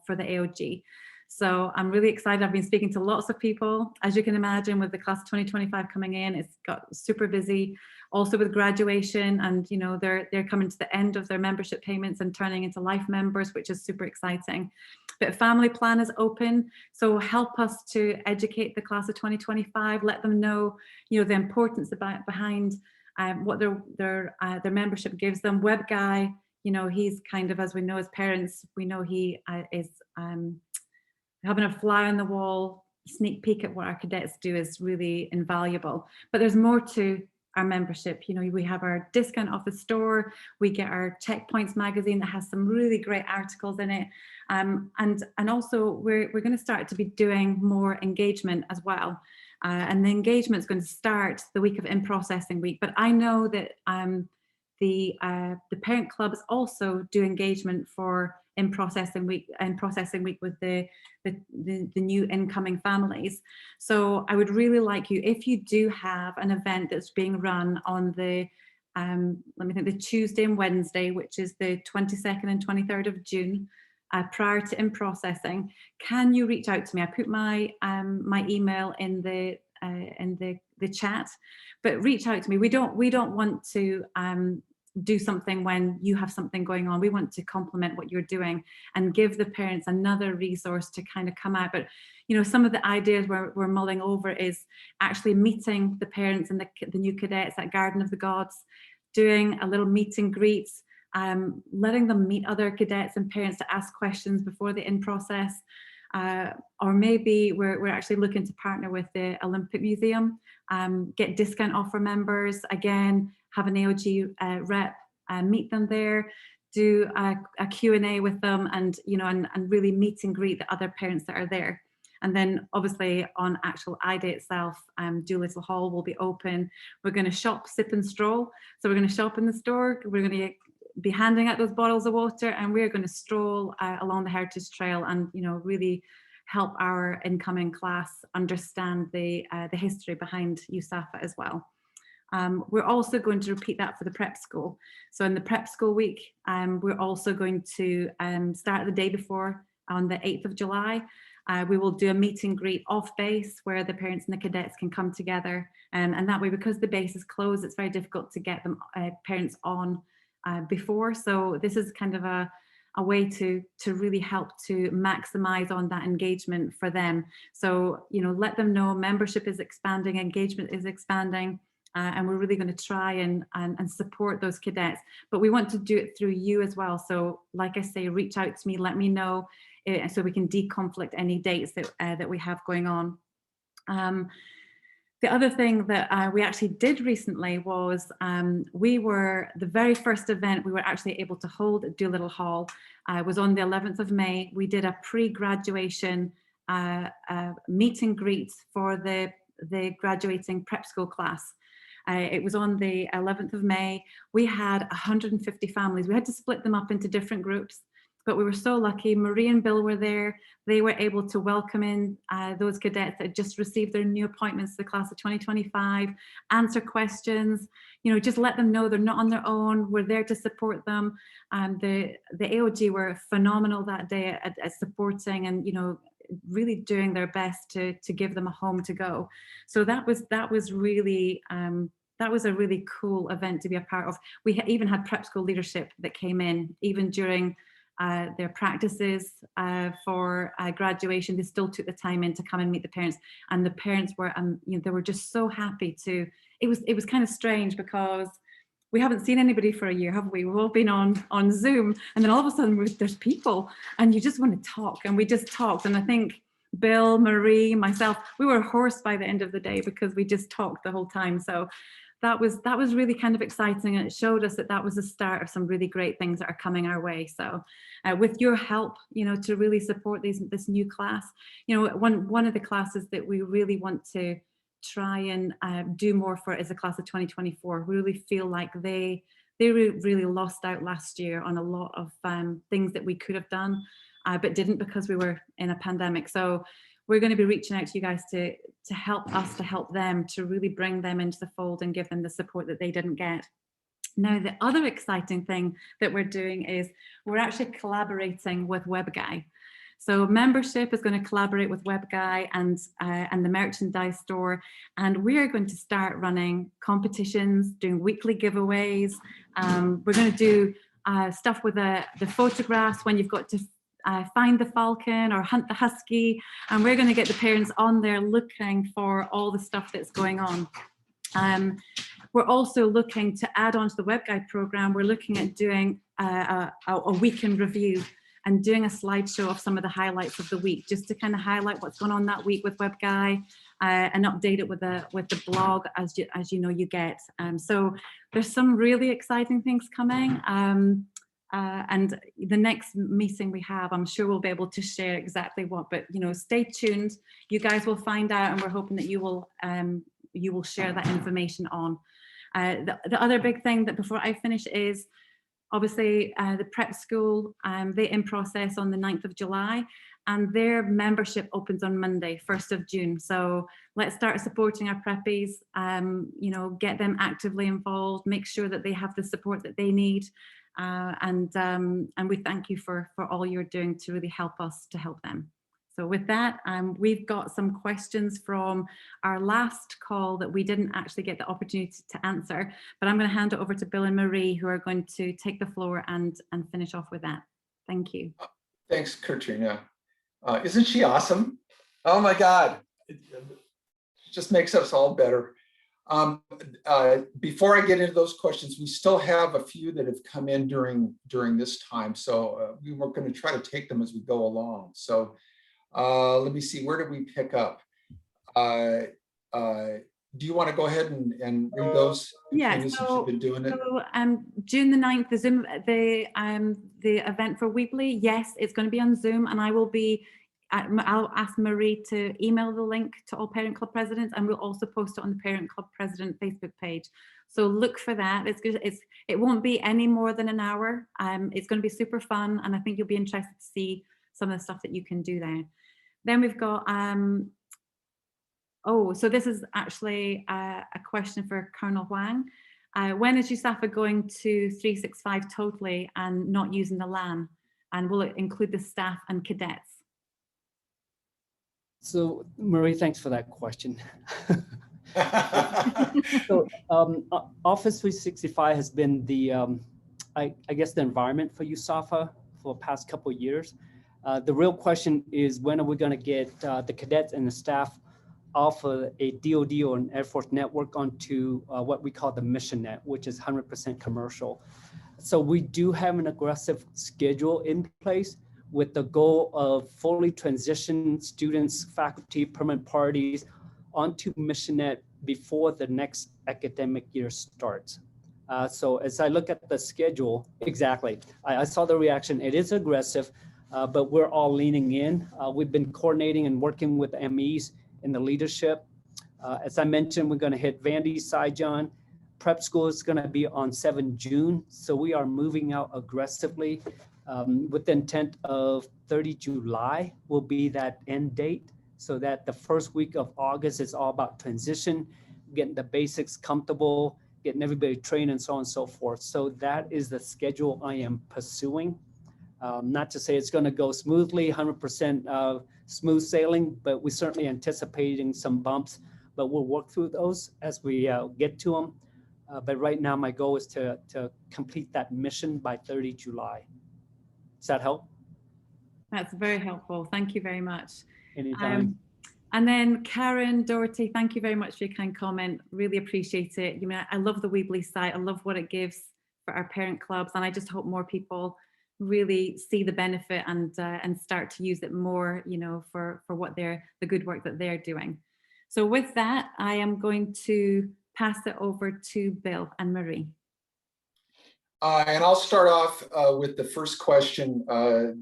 for the AOG. So I'm really excited. I've been speaking to lots of people. As you can imagine, with the class 2025 coming in, it's got super busy. Also with graduation, and you know, they're coming to the end of their membership payments and turning into life members, which is super exciting. But family plan is open, so help us to educate the class of 2025. Let them know, you know, the importance behind what their membership gives them. Web guy, you know, he's kind of, as we know as parents, we know he is having a fly on the wall sneak peek at what our cadets do is really invaluable. But there's more to our membership. You know, we have our discount off the store, we get our Checkpoints magazine that has some really great articles in it. And also we're going to start to be doing more engagement as well. And the engagement is going to start the week of in-processing week. But I know that the parent clubs also do engagement for in-processing week with the new incoming families. So I would really like you, if you do have an event that's being run on the let me think, the Tuesday and Wednesday, which is the 22nd and 23rd of June, prior to in-processing, can you reach out to me? I put my my email in the chat, but reach out to me. We don't want to do something when you have something going on. We want to complement what you're doing and give the parents another resource to kind of come out. But you know, some of the ideas we're mulling over is actually meeting the parents and the new cadets at Garden of the Gods, doing a little meet and greet, letting them meet other cadets and parents to ask questions before the in-process. Or maybe we're actually looking to partner with the Olympic Museum, get discount offer members, again, have an AOG rep, meet them there, do a Q&A with them, and you know, and really meet and greet the other parents that are there. And then obviously on actual I-Day itself, Doolittle Hall will be open. We're going to shop, sip and stroll. So we're going to shop in the store. We're going to be handing out those bottles of water, and we're going to stroll along the Heritage Trail and, you know, really help our incoming class understand the history behind USAFA as well. We're also going to repeat that for the prep school. So in the prep school week, we're also going to start the day before on the 8th of July. We will do a meet and greet off base where the parents and the cadets can come together. And that way, because the base is closed, it's very difficult to get them parents on before. So this is kind of a way to really help to maximize on that engagement for them. So, you know, let them know membership is expanding, engagement is expanding, and we're really going to try and support those cadets. But we want to do it through you as well. So like I say, reach out to me, let me know, so we can deconflict any dates that we have going on. The other thing that we actually did recently was we were, the very first event we were actually able to hold at Doolittle Hall was on the 11th of May. We did a pre-graduation meet and greet for the graduating prep school class. It was on the 11th of May. We had 150 families. We had to split them up into different groups, but we were so lucky. Marie and Bill were there. They were able to welcome in those cadets that had just received their new appointments to the class of 2025, answer questions, you know, just let them know they're not on their own. We're there to support them. The AOG were phenomenal that day at supporting and, you know, really doing their best to give them a home to go. So that was really, that was a really cool event to be a part of. We even had prep school leadership that came in, even during their practices for graduation. They still took the time in to come and meet the parents, and the parents were, you know, they were just so happy to. It was kind of strange because we haven't seen anybody for a year, have we? We've all been on Zoom, and then all of a sudden there's people, and you just want to talk, and we just talked. And I think Bill, Marie, myself, we were hoarse by the end of the day because we just talked the whole time. So that was really kind of exciting, and it showed us that was the start of some really great things that are coming our way. So with your help, you know, to really support this new class, you know, one of the classes that we really want to try and do more for is the class of 2024. We really feel like they really lost out last year on a lot of things that we could have done, but didn't because we were in a pandemic. So we're going to be reaching out to you guys to help us to help them, to really bring them into the fold and give them the support that they didn't get. Now, the other exciting thing that we're doing is we're actually collaborating with WebGuy. So membership is going to collaborate with WebGuy and the merchandise store, and we are going to start running competitions, doing weekly giveaways. We're going to do stuff with the photographs when you've got to find the falcon or hunt the husky, and we're going to get the parents on there looking for all the stuff that's going on. We're also looking to add on to the WebGuide program. We're looking at doing a week in review. and doing a slideshow of some of the highlights of the week, just to kind of highlight what's going on that week with WebGuy, and update it with the blog as you know you get. So there's some really exciting things coming. And the next meeting we have, I'm sure we'll be able to share exactly what, but stay tuned. You guys will find out, and we're hoping that you will share that information on. The other big thing that before I finish is obviously the prep school, they in process on the 9th of July, and their membership opens on Monday, 1st of June. So let's start supporting our preppies, get them actively involved, make sure that they have the support that they need. And we thank you for all you're doing to really help us to help them. So with that, we've got some questions from our last call that we didn't actually get the opportunity to answer, but I'm going to hand it over to Bill and Marie, who are going to take the floor and finish off with that. Thank you. Thanks, Katrina. Isn't she awesome? Oh my God, it just makes us all better. Before I get into those questions, we still have a few that have come in during this time. So we were going to try to take them as we go along. So let me see, where did we pick up? Do you want to go ahead and read those? Yeah, since you've been doing it? So June the 9th, the Zoom, the event for Weebly, yes, it's going to be on Zoom, and I'll ask Marie to email the link to all Parent Club Presidents, and we'll also post it on the Parent Club President Facebook page. So look for that. It won't be any more than an hour. It's going to be super fun, and I think you'll be interested to see some of the stuff that you can do there. Then we've got, so this is actually a question for Colonel Hoang. When is USAFA going to 365 totally and not using the LAN? And will it include the staff and cadets? So Marie, thanks for that question. So Office 365 has been the, I guess, the environment for USAFA for the past couple of years. The real question is, when are we going to get the cadets and the staff off of a DoD or an Air Force network onto what we call the mission net, which is 100% commercial. So we do have an aggressive schedule in place with the goal of fully transition students, faculty, permanent parties onto MissionNet before the next academic year starts. So as I look at the schedule, exactly, I saw the reaction. It is aggressive, but we're all leaning in. We've been coordinating and working with MEs in the leadership. As I mentioned, we're going to hit Vandy, Saigon. Prep school is going to be on 7 June. So we are moving out aggressively with the intent of 30 July will be that end date, so that the first week of August is all about transition, getting the basics comfortable, getting everybody trained and so on and so forth. So that is the schedule I am pursuing. Not to say it's going to go smoothly, 100% smooth sailing, but we're certainly anticipating some bumps, but we'll work through those as we get to them. But right now, my goal is to complete that mission by 30 July. Does that help? That's very helpful. Thank you very much. Anytime. And then Karen Doherty, thank you very much for your kind comment. Really appreciate it. I love the Weebly site. I love what it gives for our parent clubs, and I just hope more people really see the benefit and start to use it more, for what the good work that they're doing. So with that, I am going to pass it over to Bill and Marie. And I'll start off with the first question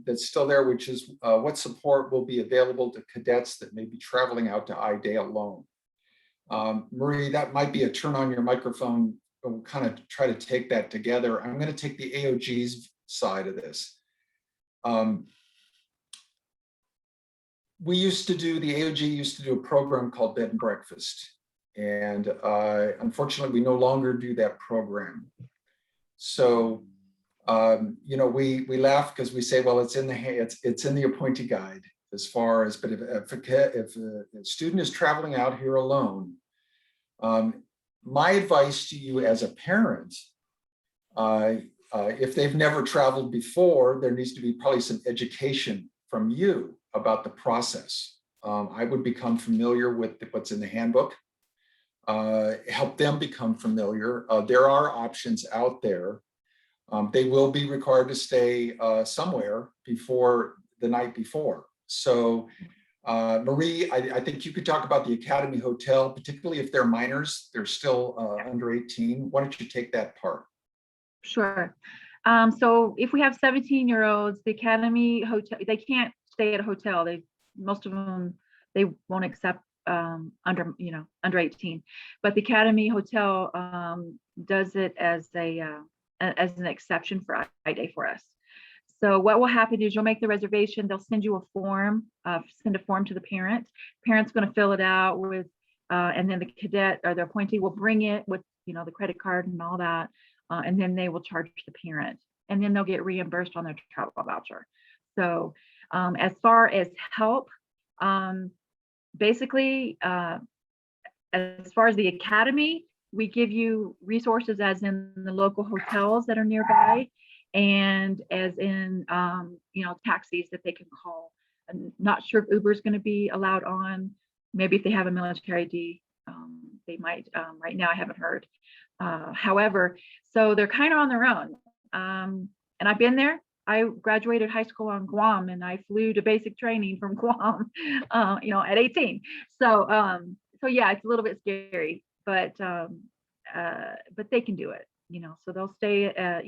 that's still there, which is what support will be available to cadets that may be traveling out to I-Day alone? Marie, that might be a turn on your microphone. We'll kind of try to take that together. I'm going to take the AOG's side of this. The AOG used to do a program called Bed and Breakfast. And unfortunately, we no longer do that program. So, we laugh because we say, well, it's in the appointee guide as far as, but if a student is traveling out here alone, my advice to you as a parent, if they've never traveled before, there needs to be probably some education from you about the process. I would become familiar with what's in the handbook. Help them become familiar. There are options out there. They will be required to stay somewhere before the night before. So Marie, I think you could talk about the Academy Hotel, particularly if they're minors, they're still under 18. Why don't you take that part? Sure. So if we have 17-year-olds, the Academy Hotel, they can't stay at a hotel. Most of them, they won't accept under 18. But the Academy Hotel does it as an exception for I-Day for us. So what will happen is you'll make the reservation. They'll send you a form, send a form to the parent. Parent's going to fill it out with, and then the cadet or the appointee will bring it with, the credit card and all that. And then they will charge the parent, and then they'll get reimbursed on their travel voucher. So as far as help, basically, as far as the academy, we give you resources as in the local hotels that are nearby, and as in taxis that they can call. I'm not sure if Uber is going to be allowed on. Maybe if they have a military ID, they might. Right now, I haven't heard. However, so they're kind of on their own. And I've been there. I graduated high school on Guam, and I flew to basic training from Guam, at 18. So yeah, it's a little bit scary, but they can do it. So they'll stay at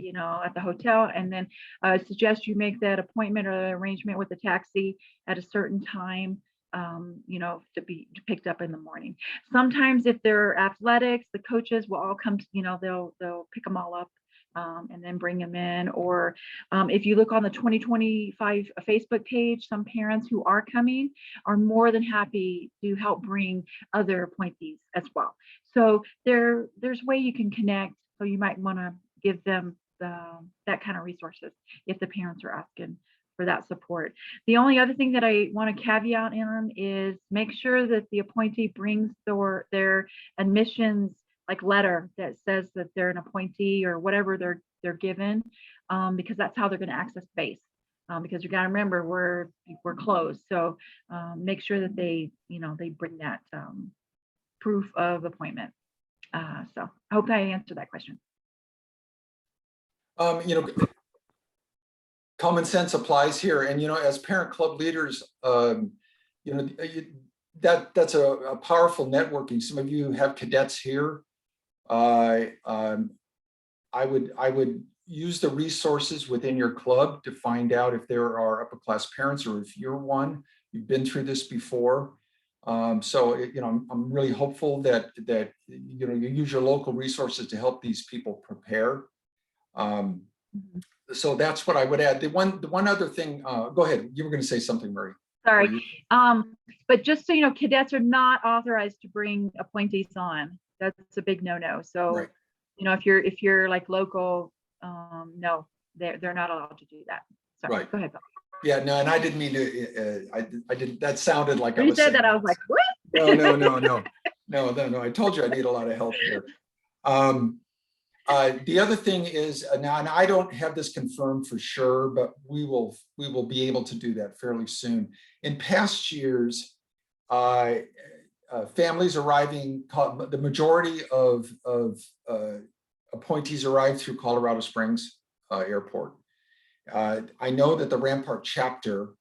the hotel, and then I suggest you make that appointment or arrangement with the taxi at a certain time, to be picked up in the morning. Sometimes if they're athletics, the coaches will all come, they'll pick them all up and then bring them in. Or if you look on the 2025 Facebook page, some parents who are coming are more than happy to help bring other appointees as well. So there's way you can connect. So you might want to give them that kind of resources if the parents are asking for that support. The only other thing that I want to caveat in is make sure that the appointee brings their admissions letter that says that they're an appointee or whatever they're given, because that's how they're going to access base. Because you got to remember we're closed, so make sure that they bring that proof of appointment. So I hope I answered that question. Common sense applies here, and as parent club leaders, that's a powerful networking. Some of you have cadets here. I would use the resources within your club to find out if there are upper class parents, or if you're one, you've been through this before. So I'm really hopeful that you use your local resources to help these people prepare. So that's what I would add. The one other thing, go ahead. You were going to say something, Marie. Sorry. But just so cadets are not authorized to bring appointees on. That's a big no-no. So, right. If you're local, no, they're not allowed to do that. Sorry. Right. Go ahead, Bill. Yeah, no, and I didn't mean to. I didn't. That sounded like when you said that. I was like, what? No. I told you I need a lot of help here. The other thing is now, and I don't have this confirmed for sure, but we will be able to do that fairly soon. In past years, families arriving, the majority of appointees arrive through Colorado Springs Airport. I know that the Rampart chapter,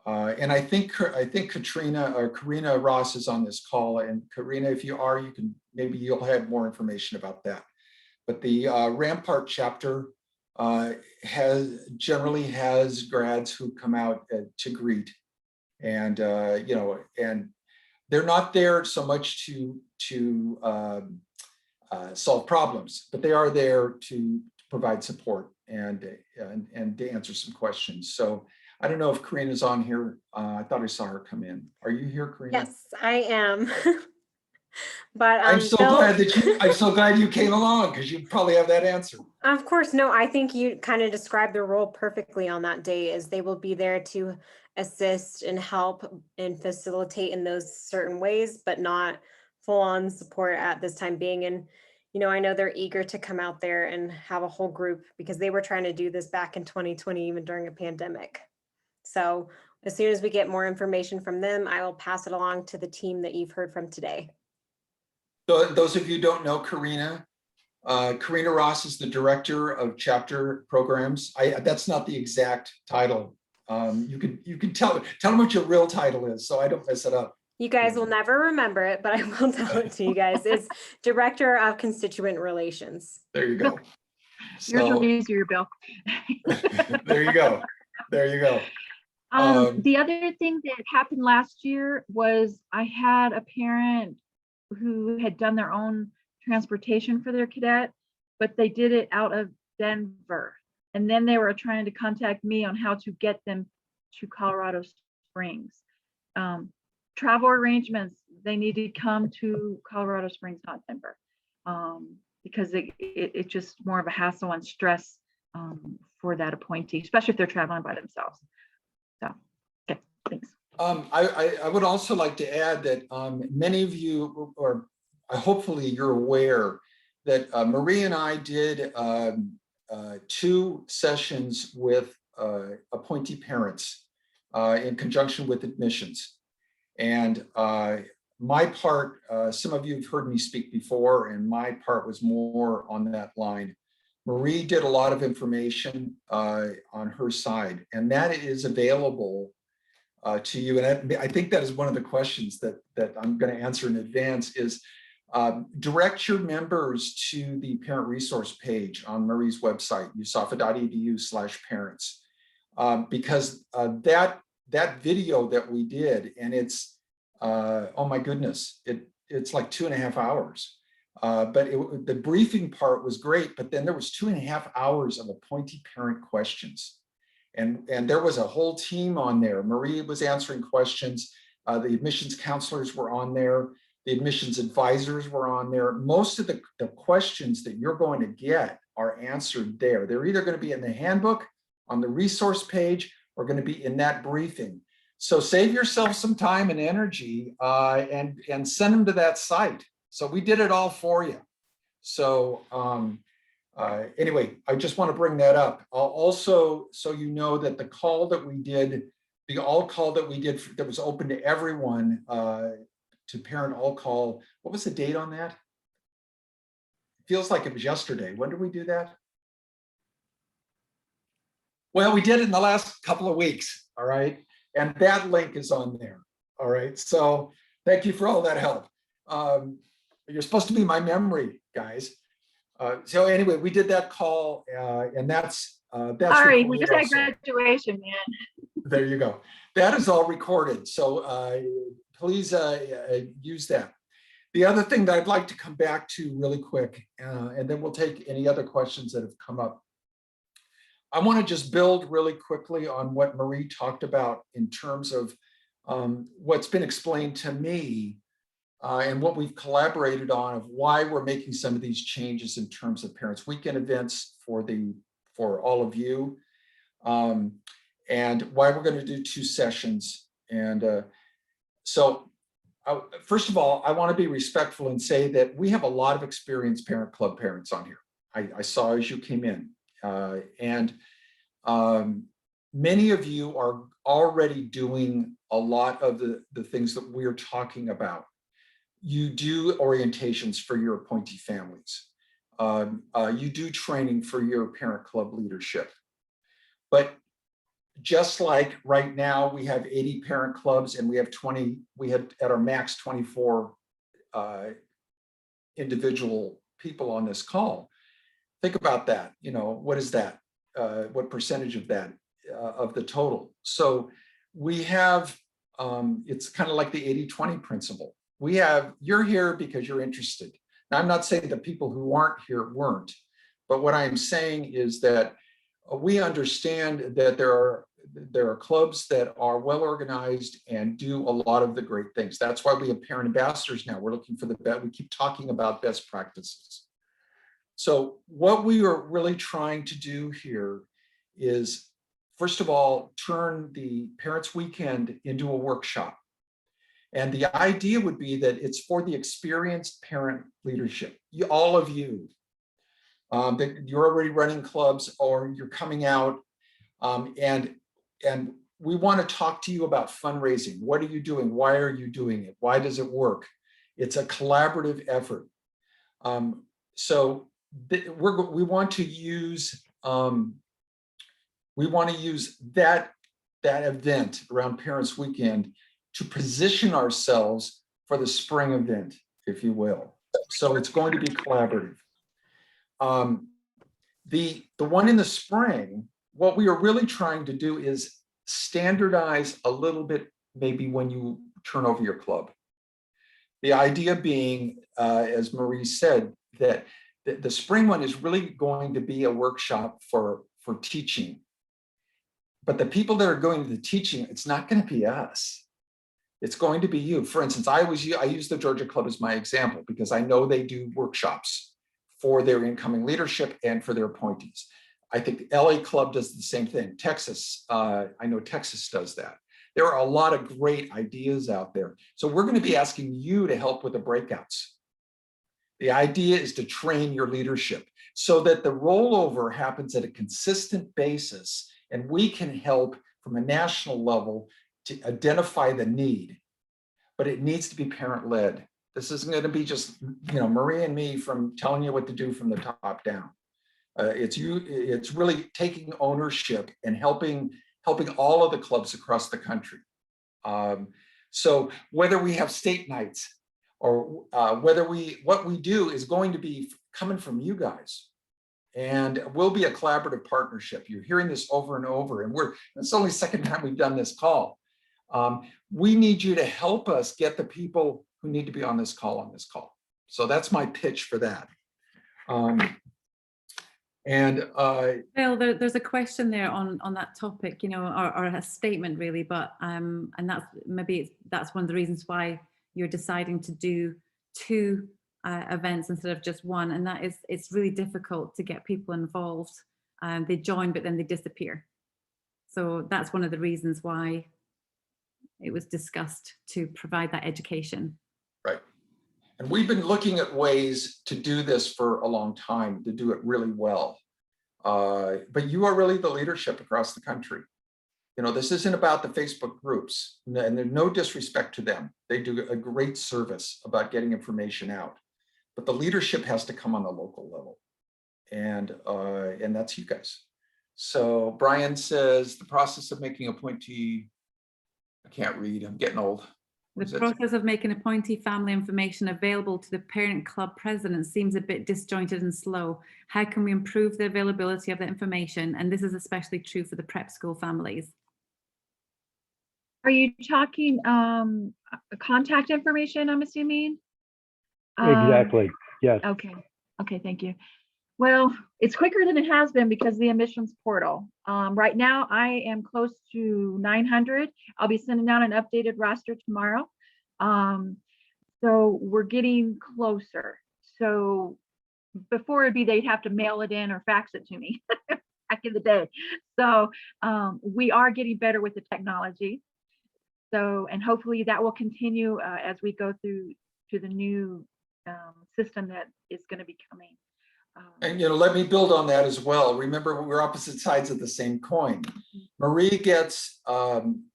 and I think Karina Ross is on this call, and Karina, if you are, you'll have more information about that. But the Rampart chapter generally has grads who come out to greet, and and they're not there so much to solve problems, but they are there to provide support and to answer some questions. So I don't know if Karina's on here. I thought I saw her come in. Are you here, Karina? Yes, I am. But I'm so glad you came along, because you probably have that answer. Of course, no, I think you kind of described their role perfectly on that day, is they will be there to assist and help and facilitate in those certain ways, but not full on support at this time being. And, I know they're eager to come out there and have a whole group, because they were trying to do this back in 2020, even during a pandemic. So as soon as we get more information from them, I will pass it along to the team that you've heard from today. So those of you who don't know Karina, Karina Ross is the director of chapter programs. That's not the exact title. You can tell them what your real title is, so I don't mess it up. You guys will never remember it, but I will tell it to you guys. It's Director of Constituent Relations. There you go. Yours will So be easier, Bill. there you go. There you go. The other thing that happened last year was I had a parent who had done their own transportation for their cadet, but they did it out of Denver. And then they were trying to contact me on how to get them to Colorado Springs. Travel arrangements, they need to come to Colorado Springs, not Denver, because it's just more of a hassle and stress for that appointee, especially if they're traveling by themselves. So, okay, thanks. I would also like to add that many of you, or hopefully you're aware that Marie and I did 2 sessions with appointee parents in conjunction with admissions. And my part, some of you have heard me speak before, and my part was more on that line. Marie did a lot of information on her side, and that is available to you. And I think that is one of the questions that I'm going to answer in advance is direct your members to the parent resource page on Marie's website, usafa.edu/parents, because that video that we did, and it's, oh my goodness, it's like 2.5 hours. But the briefing part was great, but then there was 2.5 hours of appointee parent questions. And there was a whole team on there. Marie was answering questions. The admissions counselors were on there. The admissions advisors were on there. Most of the questions that you're going to get are answered there. They're either going to be in the handbook, on the resource page, or going to be in that briefing. So save yourself some time and energy and send them to that site. So we did it all for you. So anyway, I just want to bring that up. Also, so you know that the call that we did, the all call that we did that was open to everyone, to parent all call, what was the date on that? It feels like it was yesterday. When did we do that? Well, we did it in the last couple of weeks, all right? And that link is on there, all right? So thank you for all that help. You're supposed to be my memory, guys. So anyway, we did that call, and that's Sorry, we just had also. graduation, man. There you go. That is all recorded. So please use that. The other thing that I'd like to come back to really quick, and then we'll take any other questions that have come up. I want to just build really quickly on what Marie talked about in terms of what's been explained to me and what we've collaborated on of why we're making some of these changes in terms of Parents Weekend events for all of you, and why we're going to do 2 sessions. And so first of all, I want to be respectful and say that we have a lot of experienced parent club parents on here. I saw as you came in. And many of you are already doing a lot of the things that we're talking about. You do orientations for your appointee families. You do training for your parent club leadership. But just like right now, we have 80 parent clubs and we have at our max 24 individual people on this call. Think about that. You know, what is that? What percentage of that of the total? So we have, it's kind of like the 80-20 principle. You're here because you're interested. Now, I'm not saying that people who aren't here weren't, but what I'm saying is that we understand that there are clubs that are well organized and do a lot of the great things. That's why we have parent ambassadors now. We're looking for we keep talking about best practices. So what we are really trying to do here is, first of all, turn the Parents Weekend into a workshop. And the idea would be that it's for the experienced parent leadership. All of you, that you're already running clubs or you're coming out, and we want to talk to you about fundraising. What are you doing? Why are you doing it? Why does it work? It's a collaborative effort. So we want to use that event around Parents Weekend to position ourselves for the spring event, if you will. So it's going to be collaborative. The one in the spring, what we are really trying to do is standardize a little bit, maybe when you turn over your club. The idea being, as Marie said, that the spring one is really going to be a workshop for teaching. But the people that are going to the teaching, it's not going to be us. It's going to be you. For instance, I use the Georgia Club as my example because I know they do workshops for their incoming leadership and for their appointees. I think the LA Club does the same thing. Texas, I know Texas does that. There are a lot of great ideas out there. So we're going to be asking you to help with the breakouts. The idea is to train your leadership so that the rollover happens at a consistent basis, and we can help from a national level to identify the need. But it needs to be parent-led. This isn't going to be just, Marie and me from telling you what to do from the top down. It's really taking ownership and helping all of the clubs across the country. So whether we have state nights or what we do is going to be coming from you guys, and we'll be a collaborative partnership. You're hearing this over and over, and it's only the second time we've done this call. We need you to help us get the people who need to be on this call. So that's my pitch for that. Well, there's a question there on that topic, or a statement really, but and that's one of the reasons why you're deciding to do 2 events instead of just 1, and that is it's really difficult to get people involved. They join, but then they disappear. So that's one of the reasons why it was discussed, to provide that education. Right. And we've been looking at ways to do this for a long time, to do it really well. But you are really the leadership across the country. This isn't about the Facebook groups, and there's no disrespect to them. They do a great service about getting information out. But the leadership has to come on the local level. And that's you guys. So Brian says the process of making appointee, I can't read, I'm getting old. The process of making appointee family information available to the parent club president seems a bit disjointed and slow. How can we improve the availability of the information? And this is especially true for the prep school families. Are you talking contact information, I'm assuming? Exactly, yes. Okay, thank you. Well, it's quicker than it has been because of the admissions portal. Right now, I am close to 900. I'll be sending out an updated roster tomorrow. So we're getting closer. So before it'd be they'd have to mail it in or fax it to me back in the day. So we are getting better with the technology. So, and hopefully that will continue as we go through to the new system that is going to be coming. And let me build on that as well. Remember, we're opposite sides of the same coin. Marie gets,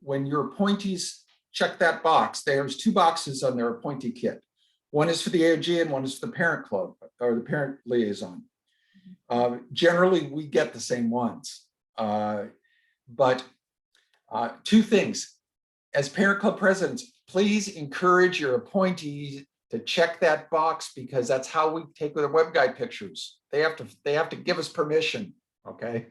when your appointees check that box, there's 2 boxes on their appointee kit. One is for the AOG and one is for the parent club or the parent liaison. Generally, we get the same ones. But 2 things. As parent club presidents, please encourage your appointees to check that box, because that's how we take their web guide pictures. They have to give us permission, okay?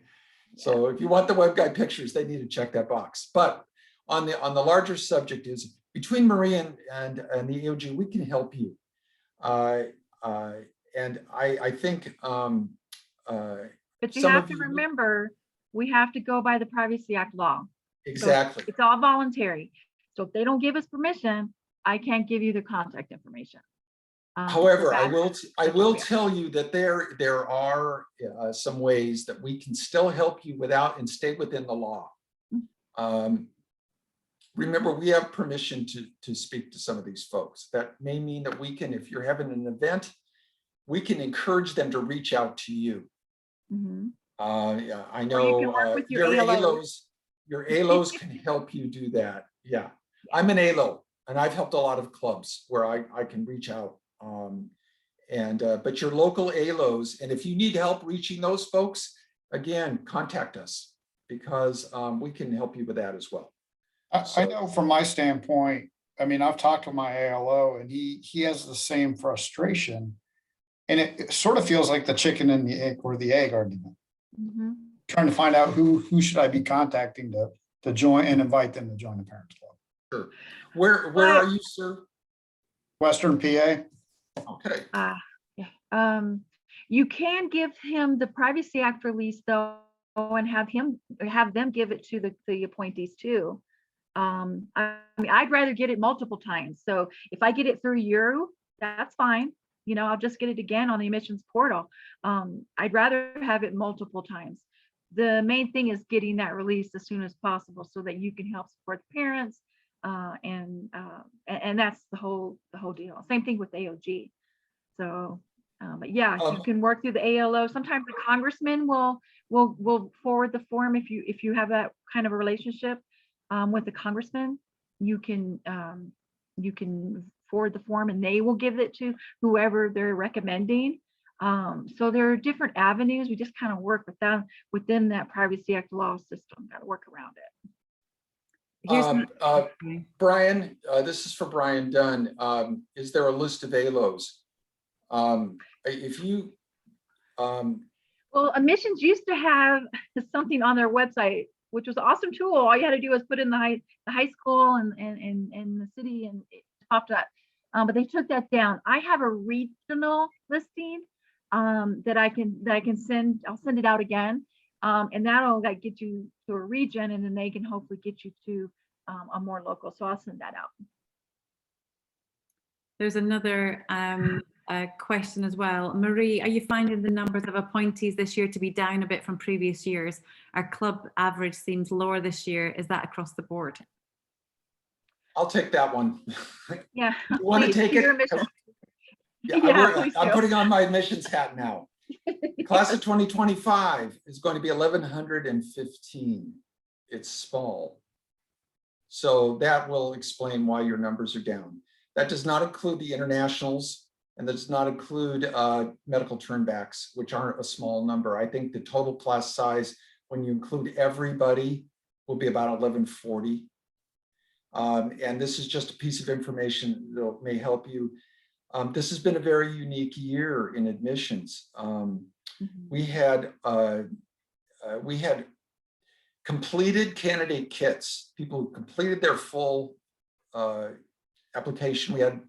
So if you want the web guide pictures, they need to check that box. But on the larger subject is, between Marie and the EOG, we can help you. And I think but you have to remember, we have to go by the Privacy Act law. Exactly. So it's all voluntary. So if they don't give us permission, I can't give you the contact information. However, I will tell you that there are some ways that we can still help you and stay within the law. Remember, we have permission to speak to some of these folks. That may mean that we can, if you're having an event, we can encourage them to reach out to you. Yeah, I know your ALOs can help you do that. Yeah, I'm an ALO, and I've helped a lot of clubs where I can reach out. But your local ALOs, and if you need help reaching those folks, again, contact us because we can help you with that as well. I know from my standpoint, I mean, I've talked to my ALO and he has the same frustration. And it sort of feels like the chicken and the egg or the egg argument. Mhm. Trying to find out who should I be contacting to join and invite them to join the Parents Club. Sure. Where are you, sir? Western PA. Okay. Yeah. You can give him the Privacy Act release though, and have them give it to the appointees too. I mean, I'd rather get it multiple times. So if I get it through you, that's fine. You know, I'll just get it again on the admissions portal. I'd rather have it multiple times. The main thing is getting that release as soon as possible so that you can help support the parents. And that's the whole deal. Same thing with AOG. So, but yeah, you can work through the ALO. Sometimes the congressman will forward the form if you have that kind of a relationship with the congressman. You can forward the form and they will give it to whoever they're recommending. So there are different avenues. We just kind of work with them within that Privacy Act law system. Got to work around it. Brian, this is for Brian Dunn. Is there a list of ALOs? If you Well, admissions used to have something on their website, which was an awesome tool. All you had to do was put in the high school and the city, and it popped up. But they took that down. I have a regional listing that I can send. I'll send it out again, and that'll like get you to a region, and then they can hopefully get you to a more local. So I'll send that out. There's another question as well. Marie, are you finding the numbers of appointees this year to be down a bit from previous years? Our club average seems lower this year. Is that across the board? I'll take that one. Yeah. You want to take it? Yeah, I'm putting on my admissions hat now. Class of 2025 is going to be 1,115. It's small. So that will explain why your numbers are down. That does not include the internationals, and that does not include medical turnbacks, which aren't a small number. I think the total class size, when you include everybody, will be about 1,140. And this is just a piece of information that may help you. This has been a very unique year in admissions. We had completed candidate kits. People who completed their full application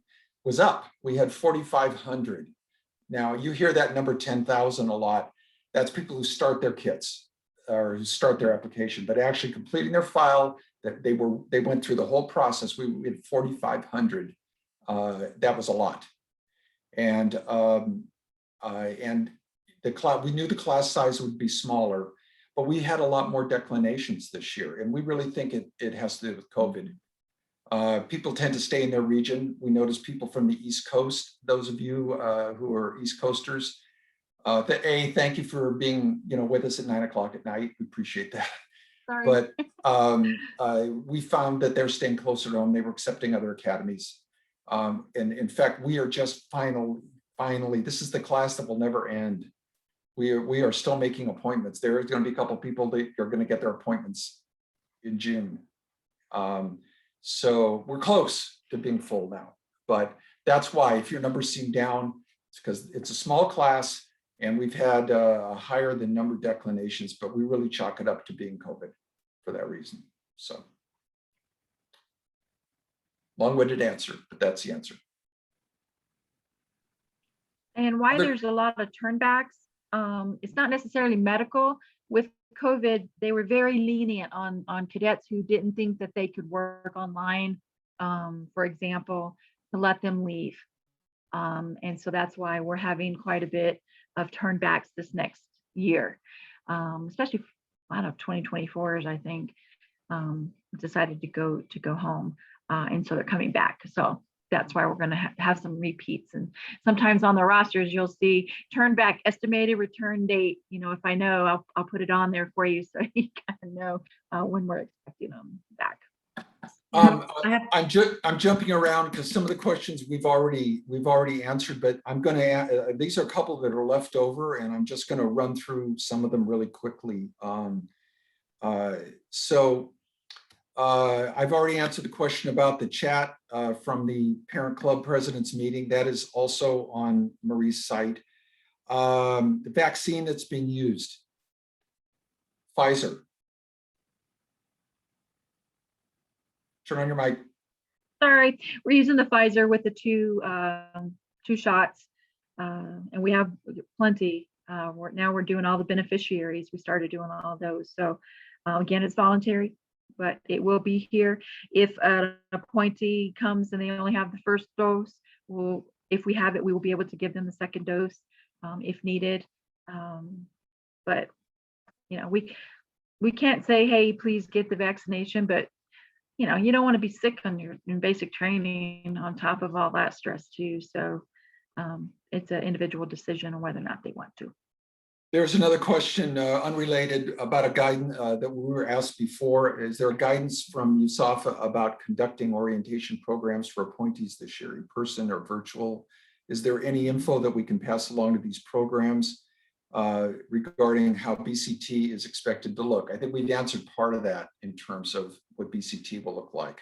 was up. We had 4,500. Now you hear that number 10,000 a lot. That's people who start their kits or who start their application, but actually completing their file, that they went through the whole process. We had 4,500. That was a lot. And we knew the class size would be smaller, but we had a lot more declinations this year. And we really think it has to do with COVID. People tend to stay in their region. We notice people from the East Coast, those of you who are East Coasters, thank you for being with us at 9 o'clock at night. We appreciate that. Sorry. But we found that they're staying closer to home. They were accepting other academies. And in fact, we are just finally, this is the class that will never end. We are still making appointments. There is going to be a couple of people that are going to get their appointments in June. So we're close to being full now. But that's why if your numbers seem down, it's because it's a small class and we've had higher than number declinations, but we really chalk it up to being COVID for that reason. So long-winded answer, but that's the answer. And why there's a lot of turnbacks, it's not necessarily medical. With COVID, they were very lenient on cadets who didn't think that they could work online, for example, to let them leave. And so that's why we're having quite a bit of turnbacks this next year, especially a lot of 2024s, I think, decided to go home. And so they're coming back. So that's why we're going to have some repeats. And sometimes on the rosters, you'll see turn back estimated return date. If I know, I'll put it on there for you so you kind of know when we're expecting them back. I'm jumping around because some of the questions we've already answered, but I'm going to, these are a couple that are left over, and I'm just going to run through some of them really quickly. I've already answered the question about the chat from the Parent Club Presidents meeting. That is also on Marie's site. The vaccine that's being used, Pfizer. Turn on your mic. Sorry, we're using the Pfizer with the two shots, and we have plenty. Now we're doing all the beneficiaries. We started doing all of those. So again, it's voluntary, but it will be here. If an appointee comes and they only have the first dose, if we have it, we will be able to give them the second dose if needed. But you know, we can't say, hey, please get the vaccination, but you know, you don't want to be sick on your basic training on top of all that stress too. So it's an individual decision on whether or not they want to. There's another question unrelated about a guidance that we were asked before. Is there a guidance from USAFA about conducting orientation programs for appointees this year, in person or virtual? Is there any info that we can pass along to these programs regarding how BCT is expected to look? I think we've answered part of that in terms of what BCT will look like.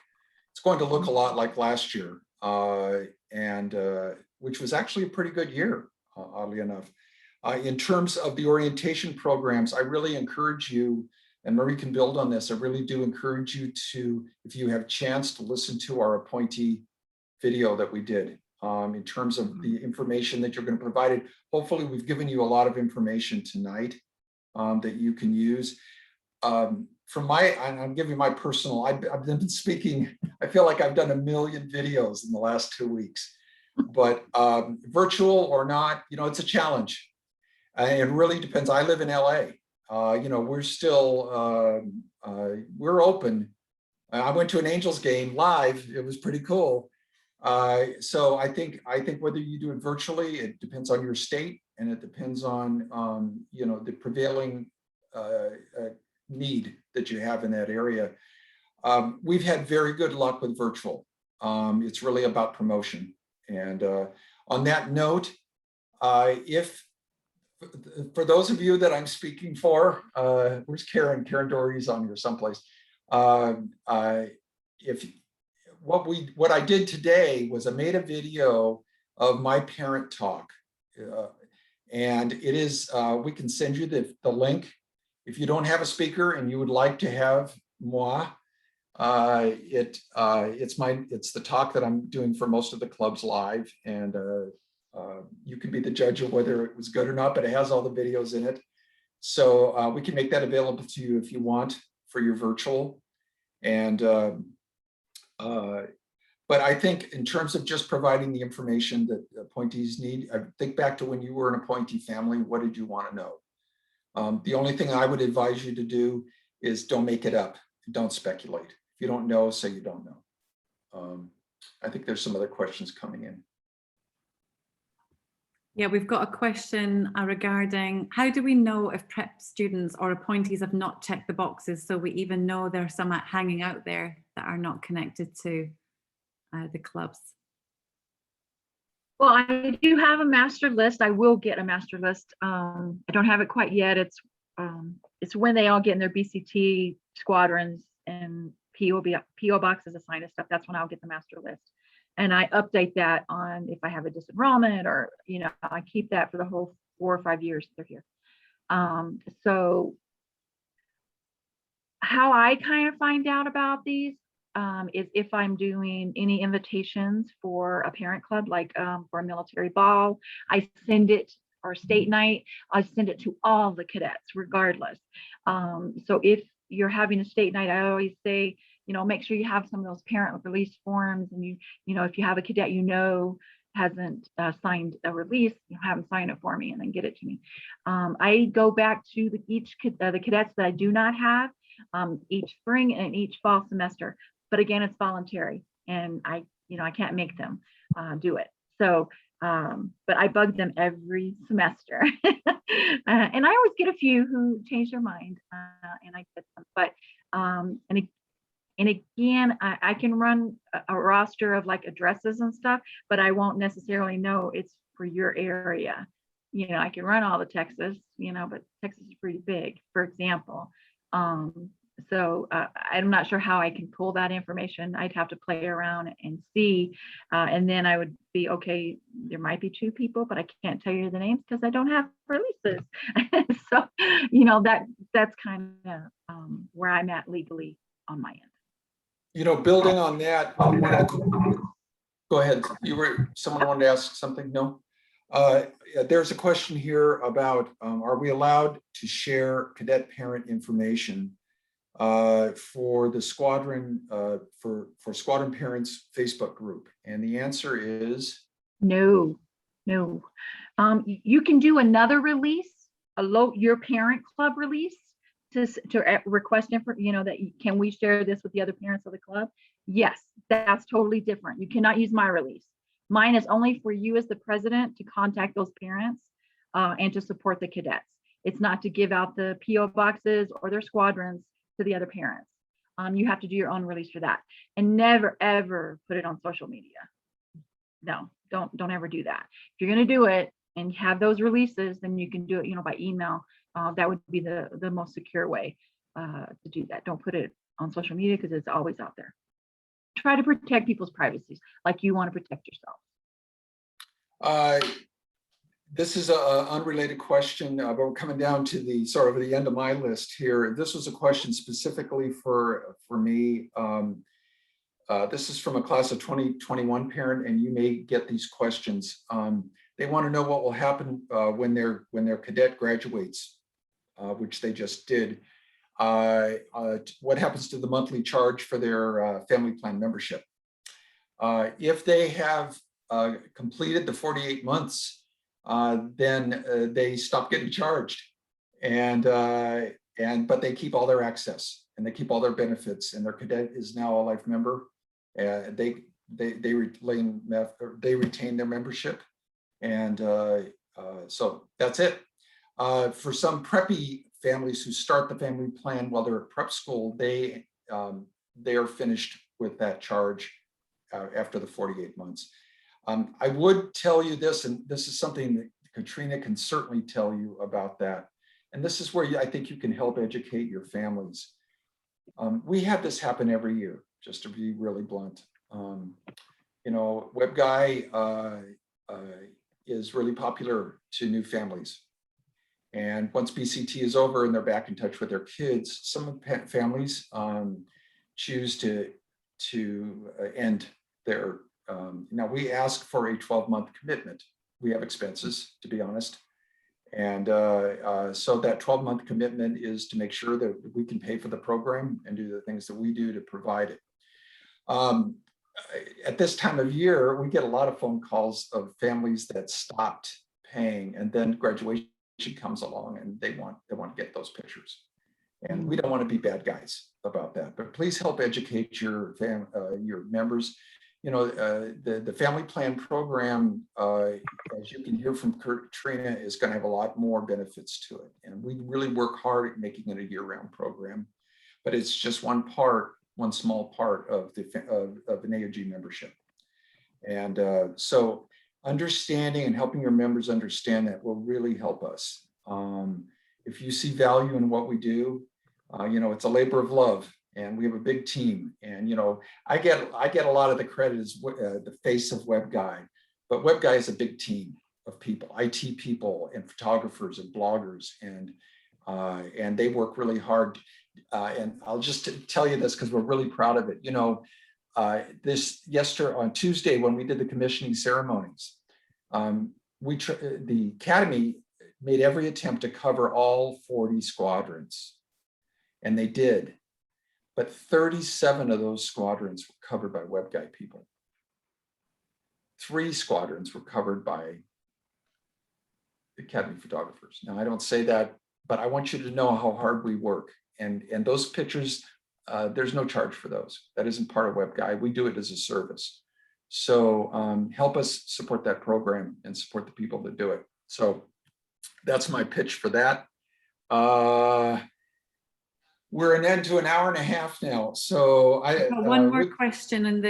It's going to look a lot like last year, which was actually a pretty good year, oddly enough. In terms of the orientation programs, I really encourage you, and Marie can build on this, I really do encourage you to, if you have a chance, to listen to our appointee video that we did in terms of the information that you're going to provide. Hopefully we've given you a lot of information tonight that you can use. I'm giving my personal, I've been speaking, I feel like I've done 1 million videos in the last 2 weeks, but virtual or not, you know, it's a challenge. It really depends. I live in LA. You know, we're still, we're open. I went to an Angels game live. It was pretty cool. So I think whether you do it virtually, it depends on your state, and it depends on, you know, the prevailing need that you have in that area. We've had very good luck with virtual. It's really about promotion. And on that note, for those of you that I'm speaking for, where's Karen? Karen Dory's on here someplace. What I did today was I made a video of my parent talk, and it is we can send you the link if you don't have a speaker and you would like to have moi. It's the talk that I'm doing for most of the clubs live, and you can be the judge of whether it was good or not, but it has all the videos in it. So we can make that available to you if you want for your virtual. And but I think in terms of just providing the information that appointees need, I think back to when you were an appointee family, what did you want to know? The only thing I would advise you to do is don't make it up. Don't speculate. If you don't know, say you don't know. I think there's some other questions coming in. Yeah, we've got a question regarding how do we know if prep students or appointees have not checked the boxes, so we even know there are some hanging out there that are not connected to the clubs? Well, I do have a master list. I will get a master list. I don't have it quite yet. It's when they all get in their BCT squadrons and PO boxes assigned and stuff. That's when I'll get the master list. And I update that on if I have a disenrollment, or, you know, I keep that for the whole 4 or 5 years they're here. So how I kind of find out about these is if I'm doing any invitations for a parent club, like for a military ball, I send it, or state night, I send it to all the cadets regardless. So if you're having a state night, I always say, you know, make sure you have some of those parent release forms, and you know, if you have a cadet you know hasn't signed a release, you know, have them sign it for me and then get it to me. I go back to the cadets that I do not have each spring and each fall semester, but again, it's voluntary, and I can't make them do it. So, but I bug them every semester, and I always get a few who change their mind, and I get them. But And again, I can run a roster of like addresses and stuff, but I won't necessarily know it's for your area. You know, I can run all the Texas, you know, but Texas is pretty big, for example. So I'm not sure how I can pull that information. I'd have to play around and see. And then I would be, okay, there might be 2 people, but I can't tell you the names because I don't have releases. So, you know, that's kind of where I'm at legally on my end. You know, building on that, go ahead. Someone wanted to ask something? No? There's a question here about, are we allowed to share cadet parent information for the squadron, for squadron parents Facebook group? And the answer is No. You can do another release, your parent club release to request you know, that can we share this with the other parents of the club? Yes, that's totally different. You cannot use my release. Mine is only for you as the president to contact those parents and to support the cadets. It's not to give out the PO boxes or their squadrons to the other parents. You have to do your own release for that, and never ever put it on social media. No, don't ever do that. If you're going to do it and have those releases, then you can do it, you know, by email. That would be the most secure way to do that. Don't put it on social media because it's always out there. Try to protect people's privacies like you want to protect yourself. This is an unrelated question, but we're coming down to the sort of the end of my list here. This was a question specifically for me. This is from a class of 2021 parent, and you may get these questions. They want to know what will happen when their cadet graduates, which they just did. What happens to the monthly charge for their family plan membership? If they have completed the 48 months, then they stop getting charged, but they keep all their access and they keep all their benefits, and their cadet is now a life member. They retain their membership, and so that's it. For some preppy families who start the family plan while they're at prep school, they are finished with that charge after the 48 months. I would tell you this, and this is something that Katrina can certainly tell you about that. And this is where I think you can help educate your families. We have this happen every year, just to be really blunt. You know, WebGuy is really popular to new families. And once BCT is over and they're back in touch with their kids, some families choose to end their, now we ask for a 12-month commitment. We have expenses, to be honest. And so that 12-month commitment is to make sure that we can pay for the program and do the things that we do to provide it. At this time of year, we get a lot of phone calls of families that stopped paying, and then graduation comes along and they want to get those pictures. And we don't want to be bad guys about that, but please help educate your members. You know, the family plan program, as you can hear from Katrina, is going to have a lot more benefits to it. And we really work hard at making it a year-round program, but it's just one small part of an AOG membership. And so understanding and helping your members understand that will really help us. If you see value in what we do, you know, it's a labor of love. And we have a big team, and you know, I get a lot of the credit as the face of WebGuy, but WebGuy is a big team of people, IT people, and photographers and bloggers, and they work really hard. And I'll just tell you this because we're really proud of it. You know, on Tuesday when we did the commissioning ceremonies, the Academy made every attempt to cover all 40 squadrons, and they did. But 37 of those squadrons were covered by WebGuy people. 3 squadrons were covered by Academy photographers. Now, I don't say that, but I want you to know how hard we work. And those pictures, there's no charge for those. That isn't part of WebGuy. We do it as a service. So help us support that program and support the people that do it. So that's my pitch for that. we're into an hour and a half now. So I've got one more question in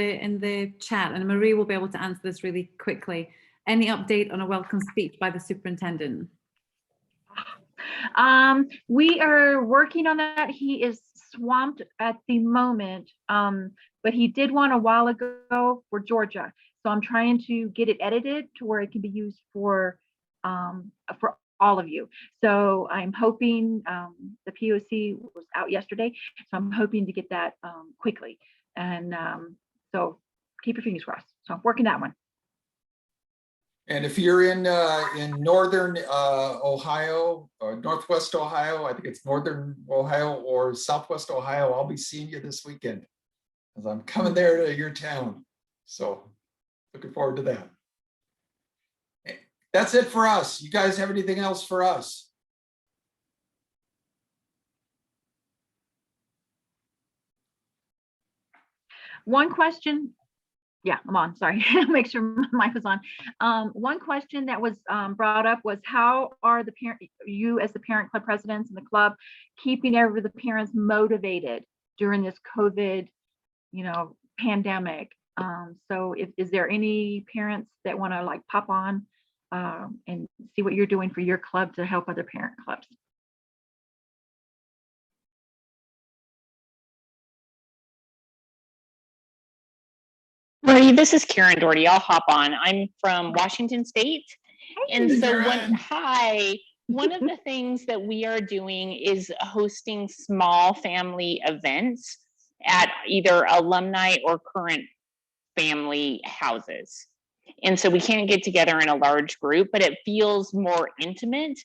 the chat, and Marie will be able to answer this really quickly. Any update on a welcome speech by the superintendent? We are working on that. He is swamped at the moment, but he did one a while ago for Georgia. So I'm trying to get it edited to where it can be used for all of you. So I'm hoping, the POC was out yesterday, so I'm hoping to get that quickly. And so keep your fingers crossed. So I'm working that one. And if you're in northern Ohio or northwest Ohio, I think it's northern Ohio or southwest Ohio, I'll be seeing you this weekend as I'm coming there to your town. So looking forward to that. That's it for us. You guys have anything else for us? One question. Yeah, I'm on, sorry. Make sure my mic was on. One question that was brought up was, how are you as the parent club presidents and the club keeping the parents motivated during this COVID, pandemic? So is there any parents that want to like pop on and see what you're doing for your club to help other parent clubs? Marie, this is Karen Doherty. I'll hop on. I'm from Washington State. And so one of the things that we are doing is hosting small family events at either alumni or current family houses. And so we can't get together in a large group, but it feels more intimate.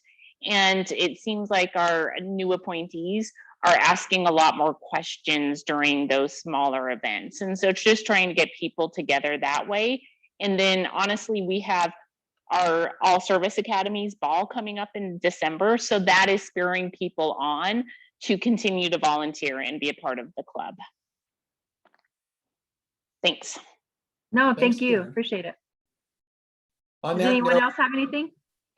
And it seems like our new appointees are asking a lot more questions during those smaller events. And so it's just trying to get people together that way. And then honestly, we have our All Service Academies ball coming up in December. So that is spurring people on to continue to volunteer and be a part of the club. Thanks. No, thank you. Karen. Appreciate it. On Does that anyone note, else have anything?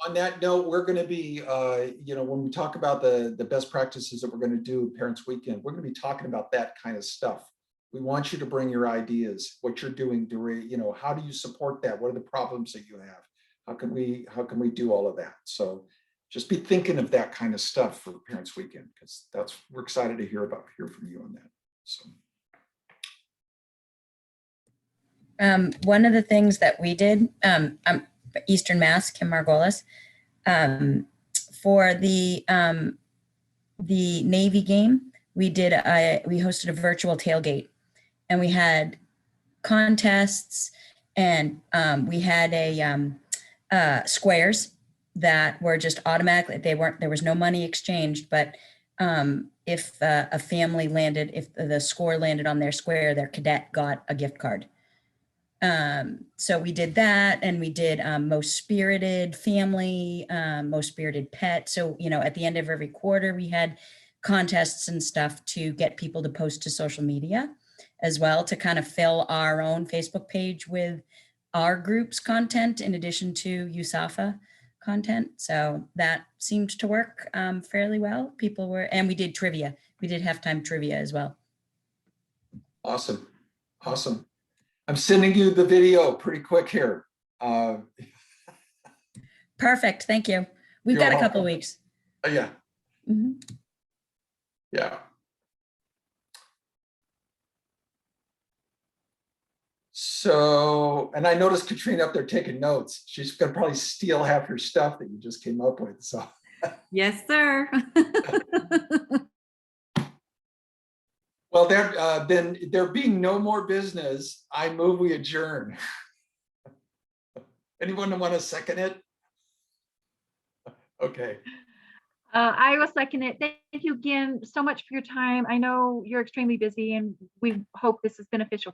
On that note, we're going to be, when we talk about the best practices that we're going to do Parents Weekend, we're going to be talking about that kind of stuff. We want you to bring your ideas, what you're doing during, how do you support that? What are the problems that you have? How can we do all of that? So just be thinking of that kind of stuff for Parents Weekend, because we're excited to hear from you on that. So. One of the things that we did, Eastern Mass, Kim Margolis, for the Navy game, we hosted a virtual tailgate, and we had contests, and we had squares that were just automatically, there was no money exchanged, but if a family landed, if the score landed on their square, their cadet got a gift card. So we did that, and we did most spirited family, most spirited pet. So, at the end of every quarter, we had contests and stuff to get people to post to social media as well, to kind of fill our own Facebook page with our group's content in addition to USAFA content. So that seemed to work fairly well. And we did trivia. We did halftime trivia as well. Awesome. I'm sending you the video pretty quick here. Perfect. Thank you. We've got a couple of weeks. Yeah. Mm-hmm. Yeah. So, and I noticed Katrina up there taking notes. She's going to probably steal half your stuff that you just came up with. So. Yes, sir. Well, then there being no more business, I move we adjourn. Anyone want to second it? Okay. I will second it. Thank you again so much for your time. I know you're extremely busy, and we hope this is beneficial